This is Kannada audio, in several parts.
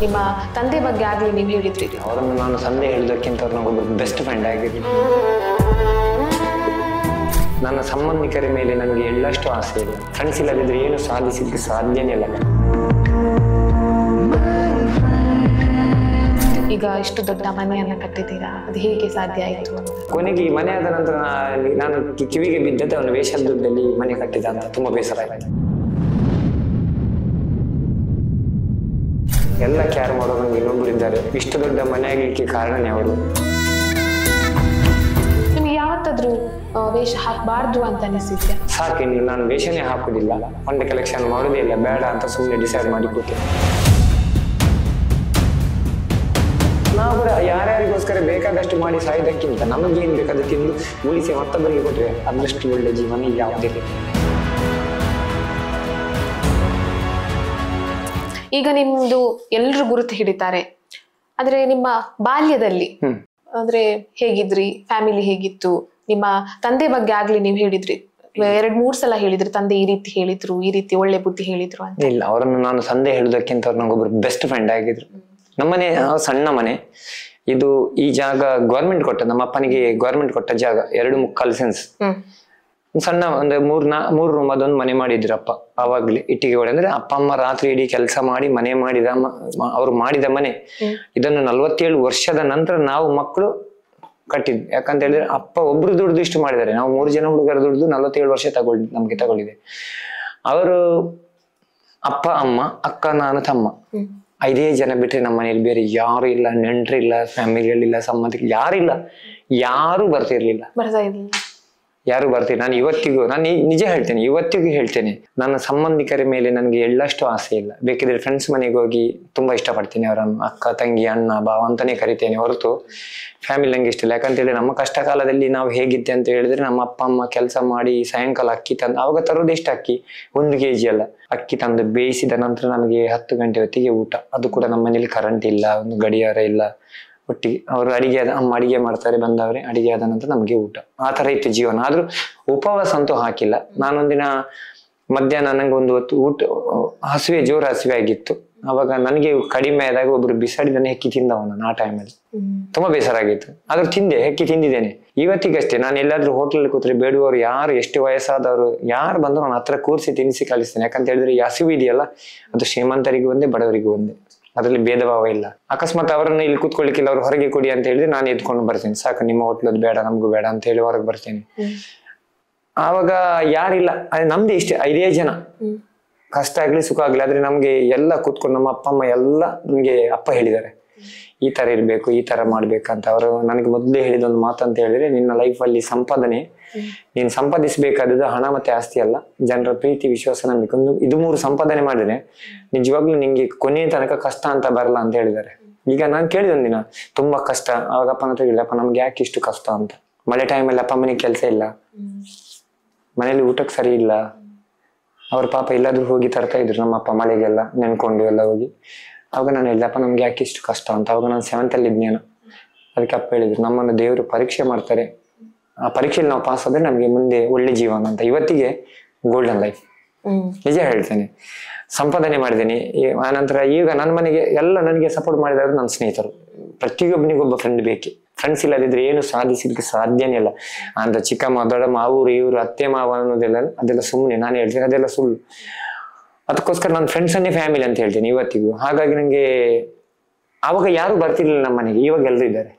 ನಿಮ್ಮ ತಂದೆ ಬಗ್ಗೆ ಆಗ್ಲಿ ನೀವು ಹೇಳಿದ್ರಿ. ಅವರನ್ನು ನಾನು ತಂದೆ ಹೇಳಿದಕ್ಕಿಂತ ನನಗೊಬ್ಬರು ಬೆಸ್ಟ್ ಫ್ರೆಂಡ್ ಆಗಿದ್ದೀನಿ. ನನ್ನ ಸಂಬಂಧಿಕರ ಮೇಲೆ ನನಗೆ ಎಳ್ಳಷ್ಟು ಆಸೆ ಇಲ್ಲ. ಫ್ರೆಂಡ್ಸ್ ಇಲ್ಲದಿದ್ರೆ ಏನು ಸಾಧಿಸಲಿಕ್ಕೆ ಸಾಧ್ಯನೇ ಇಲ್ಲ. ಈಗ ಇಷ್ಟು ದೊಡ್ಡ ಮನೆಯನ್ನ ಕಟ್ಟಿದ್ದೀರಾ, ಅದು ಹೇಗೆ ಸಾಧ್ಯ ಆಯಿತು? ಕೊನೆಗೆ ಈ ಮನೆ ಆದ ನಂತರ ನಾನು ಕಿವಿಗೆ ಬಿದ್ದದ್ದು ಅವನ ವೇಷದ ದುಡ್ಡಲ್ಲಿ ಮನೆ ಕಟ್ಟಿದ ಅಂತ ತುಂಬಾ ಬೇಸರ ಆಯ್ತು. ಎಲ್ಲ ಕೇರ್ ಮಾಡೋರು ನಂಗೆ ಇನ್ನೊಬ್ರು ಇದ್ದಾರೆ. ಇಷ್ಟು ದೊಡ್ಡ ಮನೆ ಆಗಲಿಕ್ಕೆ ಕಾರಣನೇ ಅವರು. ನಿಮ್ಗೆ ಯಾವತ್ತಾದ್ರೂ ವೇಷ ಹಾಕಬಾರ್ದು ಅಂತ ಅನಿಸಿದ್ದೆ? ಸಾಕು, ಇನ್ನು ನಾನು ವೇಷನೇ ಹಾಕುದಿಲ್ಲ, ಫಂಡ್ ಕಲೆಕ್ಷನ್ ಮಾಡೋದೇ ಇಲ್ಲ, ಬೇಡ ಅಂತ ಸುಮ್ಮನೆ ಡಿಸೈಡ್ ಮಾಡಿ ಕೂತೆ. ನಾವು ಕೂಡ ಯಾರ್ಯಾರಿಗೋಸ್ಕರ ಬೇಕಾದಷ್ಟು ಮಾಡಿ ಸಾಯೋದಕ್ಕಿಂತ ನಮಗೇನು ಬೇಕಾದ ತಿಂದು ಉಳಿಸಿ ಮತ್ತೊಬ್ಬರಿಗೆ ಕೊಟ್ಟರೆ ಅದಷ್ಟು ಒಳ್ಳೆ ಜೀವನ ಯಾವುದಿಲ್ಲ. ಈಗ ನಿಮ್ದು ಎಲ್ರು ಗುರುತು ಹಿಡಿತಾರೆ, ಆದ್ರೆ ನಿಮ್ಮ ಬಾಲ್ಯದಲ್ಲಿ ಅಂದ್ರೆ ಹೇಗಿದ್ರಿ? ಫ್ಯಾಮಿಲಿ ಹೇಗಿತ್ತು? ನಿಮ್ಮ ತಂದೆ ಬಗ್ಗೆ ಆಗ್ಲಿ ನೀವು ಹೇಳಿದ್ರಿ, 2-3 ಸಲ ಹೇಳಿದ್ರಿ ತಂದೆ ಈ ರೀತಿ ಹೇಳಿದ್ರು, ಈ ರೀತಿ ಒಳ್ಳೆ ಬುದ್ಧಿ ಹೇಳಿದ್ರು ಅಂತ. ಇಲ್ಲ, ಅವರನ್ನು ನಾನು ತಂದೆ ಹೇಳುದಕ್ಕಿಂತ ಅವ್ರು ನಂಗೊಬ್ರು ಬೆಸ್ಟ್ ಫ್ರೆಂಡ್ ಆಗಿದ್ರು. ನಮ್ಮನೆ ಸಣ್ಣ ಮನೆ ಇದು. ಈ ಜಾಗ ಗೌರ್ಮೆಂಟ್ ಕೊಟ್ಟ, ನಮ್ಮ ಅಪ್ಪನಿಗೆ ಗೌರ್ಮೆಂಟ್ ಕೊಟ್ಟ ಜಾಗ, 2.25 ಸೆನ್ಸ್. ಸಣ್ಣ ಒಂದು 3 ರೂಮ್ ಅದೊಂದು ಮನೆ ಮಾಡಿದ್ರು ಅಪ್ಪ ಆವಾಗ್ಲೇ, ಇಟ್ಟಿಗೆ ಒಡೆ. ಅಂದ್ರೆ ಅಪ್ಪ ಅಮ್ಮ ರಾತ್ರಿ ಇಡೀ ಕೆಲಸ ಮಾಡಿ ಮನೆ ಮಾಡಿದ ಅವ್ರು ಮಾಡಿದ ಮನೆ. ಇದನ್ನು 47 ವರ್ಷದ ನಂತರ ನಾವು ಮಕ್ಕಳು ಕಟ್ಟಿದ್ವಿ. ಯಾಕಂತ ಹೇಳಿದ್ರೆ ಅಪ್ಪ ಒಬ್ರು ದುಡ್ದು ಇಷ್ಟು ಮಾಡಿದ್ದಾರೆ. ನಾವು 3 ಜನ ಹುಡುಗರ ದುಡ್ದು 47 ವರ್ಷ ನಮ್ಗೆ ತಗೊಂಡಿದೆ. ಅವರು ಅಪ್ಪ ಅಮ್ಮ ಅಕ್ಕ ನಾನು ತಮ್ಮ 5 ಜನ ಬಿಟ್ರೆ ನಮ್ಮ ಮನೇಲಿ ಬೇರೆ ಯಾರು ಇಲ್ಲ. ನೆಂಟ್ರಿಲ್ಲ, ಫ್ಯಾಮಿಲಿಯಲ್ಲಿಲ್ಲ, ಸಂಬಂಧಿಕ ಯಾರಿಲ್ಲ, ಯಾರು ಬರ್ತಿರ್ಲಿಲ್ಲ. ಯಾರು ಬರ್ತೀರಿ. ನಾನು ಇವತ್ತಿಗೂ ನಾನು ನಿಜ ಹೇಳ್ತೇನೆ, ಇವತ್ತಿಗೂ ಹೇಳ್ತೇನೆ, ನನ್ನ ಸಂಬಂಧಿಕರ ಮೇಲೆ ನನಗೆ ಎಳ್ಳಷ್ಟು ಆಸೆ ಇಲ್ಲ. ಬೇಕಿದ್ರೆ ಫ್ರೆಂಡ್ಸ್ ಮನೆಗೆ ಹೋಗಿ ತುಂಬಾ ಇಷ್ಟಪಡ್ತೀನಿ ಅವರನ್ನು, ಅಕ್ಕ ತಂಗಿ ಅಣ್ಣ ಬಾವ ಅಂತಾನೆ ಕರಿತೇನೆ ಹೊರತು ಫ್ಯಾಮಿಲಿ ನಂಗೆ ಇಷ್ಟ ಇಲ್ಲ. ಯಾಕಂತ ಹೇಳಿ ನಮ್ಮ ಕಷ್ಟ ಕಾಲದಲ್ಲಿ ನಾವು ಹೇಗಿದ್ದೆ ಅಂತ ಹೇಳಿದ್ರೆ, ನಮ್ಮ ಅಪ್ಪ ಅಮ್ಮ ಕೆಲಸ ಮಾಡಿ ಸಾಯಂಕಾಲ ಅಕ್ಕಿ ತಂದು, ಅವಾಗ ತರೋದು ಎಷ್ಟು ಅಕ್ಕಿ, 1 kg ಅಲ್ಲ, ಅಕ್ಕಿ ತಂದು ಬೇಯಿಸಿದ ನಂತರ ನಮಗೆ 10 ಗಂಟೆ ಹೊತ್ತಿಗೆ ಊಟ. ಅದು ಕೂಡ ನಮ್ಮ ಮನೇಲಿ ಕರೆಂಟ್ ಇಲ್ಲ, ಒಂದು ಗಡಿಯಾರ ಇಲ್ಲ. ಒಟ್ಟಿಗೆ ಅವರು ಅಮ್ಮ ಅಡಿಗೆ ಮಾಡ್ತಾರೆ, ಬಂದವರೇ ಅಡಿಗೆ ಆದ ನಂತರ ನಮಗೆ ಊಟ. ಆ ತರ ಇತ್ತು ಜೀವನ. ಆದ್ರೂ ಉಪವಾಸ ಅಂತೂ ಹಾಕಿಲ್ಲ. ನಾನೊಂದಿನ ಮಧ್ಯಾಹ್ನ ನಂಗೆ ಒಂದು ಹೊತ್ತು ಊಟ ಜೋರು ಹಸಿವೆ ಆಗಿತ್ತು. ಅವಾಗ ನನಗೆ ಕಡಿಮೆ ಆದಾಗ ಒಬ್ರು ಬಿಸಾಡಿದನೆ ಹೆಕ್ಕಿ ತಿಂದವ ನಾನು. ಆ ಟೈಮಲ್ಲಿ ತುಂಬಾ ಬೇಸರ ಆಗಿತ್ತು. ಆದ್ರೂ ತಿಂದೆ, ಹೆಕ್ಕಿ ತಿಂದಿದ್ದೇನೆ. ಇವತ್ತಿಗಷ್ಟೇ ನಾನು ಎಲ್ಲಾದ್ರೂ ಹೋಟ್ಲಲ್ಲಿ ಕೂತ್ರೆ ಬೇಡುವವರು ಯಾರು, ಎಷ್ಟು ವಯಸ್ಸಾದವರು ಯಾರು ಬಂದ್ರು ನಾನು ಹತ್ರ ಕೂರಿಸಿ ತಿನ್ನಿಸಿ ಕಳಿಸ್ತೇನೆ. ಯಾಕಂತ ಹೇಳಿದ್ರೆ ಈ ಹಸಿವು ಇದೆಯಲ್ಲ, ಅದು ಶ್ರೀಮಂತರಿಗೂ ಒಂದೇ ಬಡವರಿಗೂ ಒಂದೇ, ಅದರಲ್ಲಿ ಭೇದ ಭಾವ ಇಲ್ಲ. ಅಕಸ್ಮಾತ್ ಅವರನ್ನು ಇಲ್ಲಿ ಕೂತ್ಕೊಳ್ಳಿಕ್ಕಿಲ್ಲ, ಅವ್ರು ಹೊರಗೆ ಕೊಡಿ ಅಂತ ಹೇಳಿದ್ರೆ ನಾನು ಎದ್ಕೊಂಡು ಬರ್ತೇನೆ. ಸಾಕು, ನಿಮ್ಮ ಹೋಟ್ಲದ್ ಬೇಡ, ನಮ್ಗೂ ಬೇಡ ಅಂತ ಹೇಳಿ ಹೊರಗೆ ಬರ್ತೇನೆ. ಆವಾಗ ಯಾರಿಲ್ಲ, ನಮ್ದೇ ಇಷ್ಟೇ 5 ಜನ. ಕಷ್ಟ ಆಗ್ಲಿ ಸುಖ ಆಗ್ಲಿ, ಆದ್ರೆ ನಮ್ಗೆ ಎಲ್ಲ ಕೂತ್ಕೊಂಡು ನಮ್ಮ ಅಪ್ಪ ಅಮ್ಮ ಎಲ್ಲ ನಮ್ಗೆ ಅಪ್ಪ ಹೇಳಿದ್ದಾರೆ, ಈ ತರ ಇರ್ಬೇಕು, ಈ ತರ ಮಾಡ್ಬೇಕಂತ. ಅವರು ನನಗೆ ಮೊದಲೇ ಹೇಳಿದ ಒಂದು ಮಾತಂತ ಹೇಳಿದ್ರೆ, ನಿನ್ನ ಲೈಫಲ್ಲಿ ಸಂಪಾದನೆ ನೀನು ಸಂಪಾದಿಸಬೇಕಾದದ್ದು ಹಣ ಮತ್ತೆ ಆಸ್ತಿ ಅಲ್ಲ, ಜನರ ಪ್ರೀತಿ ವಿಶ್ವಾಸ ನಂಬಿಕೆ. ಇದು 3 ಸಂಪಾದನೆ ಮಾಡಿದ್ರೆ ನಿಜವಾಗ್ಲೂ ನಿಂಗೆ ಕೊನೆಯ ತನಕ ಕಷ್ಟ ಅಂತ ಬರಲ್ಲ ಅಂತ ಹೇಳಿದ್ದಾರೆ. ಈಗ ನಾನು ಕೇಳಿದ ಒಂದಿನ ತುಂಬಾ ಕಷ್ಟ, ಅವಾಗ ಅಪ್ಪನ ಹತ್ರ ಹೇಳಿದಪ್ಪ ನಮ್ಗೆ ಯಾಕೆ ಇಷ್ಟು ಕಷ್ಟ ಅಂತ. ಮಳೆ ಟೈಮಲ್ಲಿ ಅಪ್ಪ ಮನೆಗೆ ಕೆಲಸ ಇಲ್ಲ, ಮನೇಲಿ ಊಟಕ್ಕೆ ಸರಿ ಇಲ್ಲ. ಅವ್ರ ಪಾಪ ಎಲ್ಲಾದ್ರೂ ಹೋಗಿ ತರ್ತಾ ಇದ್ರು ನಮ್ಮ ಅಪ್ಪ, ಮಳೆಗೆಲ್ಲ ನೆನ್ಕೊಂಡು ಎಲ್ಲ ಹೋಗಿ. ಅವಾಗ ನಾನು ಹೇಳಿದಪ್ಪ ನಮ್ಗೆ ಯಾಕೆ ಇಷ್ಟು ಕಷ್ಟ ಅಂತ. ಅವಾಗ ನಾನು 7th ಅಲ್ಲಿ ಇದ್ನೇನು. ಅದಕ್ಕೆ ಅಪ್ಪ ಹೇಳಿದ್ರು, ನಮ್ಮನ್ನು ದೇವರು ಪರೀಕ್ಷೆ ಮಾಡ್ತಾರೆ, ಆ ಪರೀಕ್ಷೆಯಲ್ಲಿ ನಾವು ಪಾಸ್ ಆದ್ರೆ ನಮ್ಗೆ ಮುಂದೆ ಒಳ್ಳೆ ಜೀವನ ಅಂತ. ಇವತ್ತಿಗೆ ಗೋಲ್ಡನ್ ಲೈಫ್. ನಿಜ ಹೇಳ್ತೇನೆ, ಸಂಪಾದನೆ ಮಾಡಿದ್ದೇನೆ. ಆನಂತರ ಈಗ ನನ್ನ ಮನೆಗೆ ಎಲ್ಲ ನನಗೆ ಸಪೋರ್ಟ್ ಮಾಡಿದವರು ನನ್ನ ಸ್ನೇಹಿತರು. ಪ್ರತಿಯೊಬ್ಬನಿಗೊಬ್ಬ ಫ್ರೆಂಡ್ ಬೇಕೇ. ಫ್ರೆಂಡ್ಸ್ ಇಲ್ಲದಿದ್ರೆ ಏನು ಸಾಧಿಸಲಿಕ್ಕೆ ಸಾಧ್ಯನೇ ಇಲ್ಲ. ಅಂತ ಚಿಕ್ಕಮ್ಮ ದೊಡ್ಡಮ್ಮ ಅವರು ಇವರು ಅತ್ತೆ ಮಾವ ಅನ್ನೋದೆಲ್ಲ ಅದೆಲ್ಲ ಸುಮ್ಮನೆ ನಾನು ಹೇಳ್ತೇನೆ, ಅದೆಲ್ಲ ಸುಳ್ಳು. ಅದಕ್ಕೋಸ್ಕರ ನನ್ನ ಫ್ರೆಂಡ್ಸ್ ಅನ್ನೇ ಫ್ಯಾಮಿಲಿ ಅಂತ ಹೇಳ್ತೇನೆ ಇವತ್ತಿಗೂ. ಹಾಗಾಗಿ ನಂಗೆ ಆವಾಗ ಯಾರು ಬರ್ತಿರ್ಲಿಲ್ಲ ನಮ್ಮ ಮನೆಗೆ, ಇವಾಗ ಎಲ್ಲರೂ ಇದ್ದಾರೆ.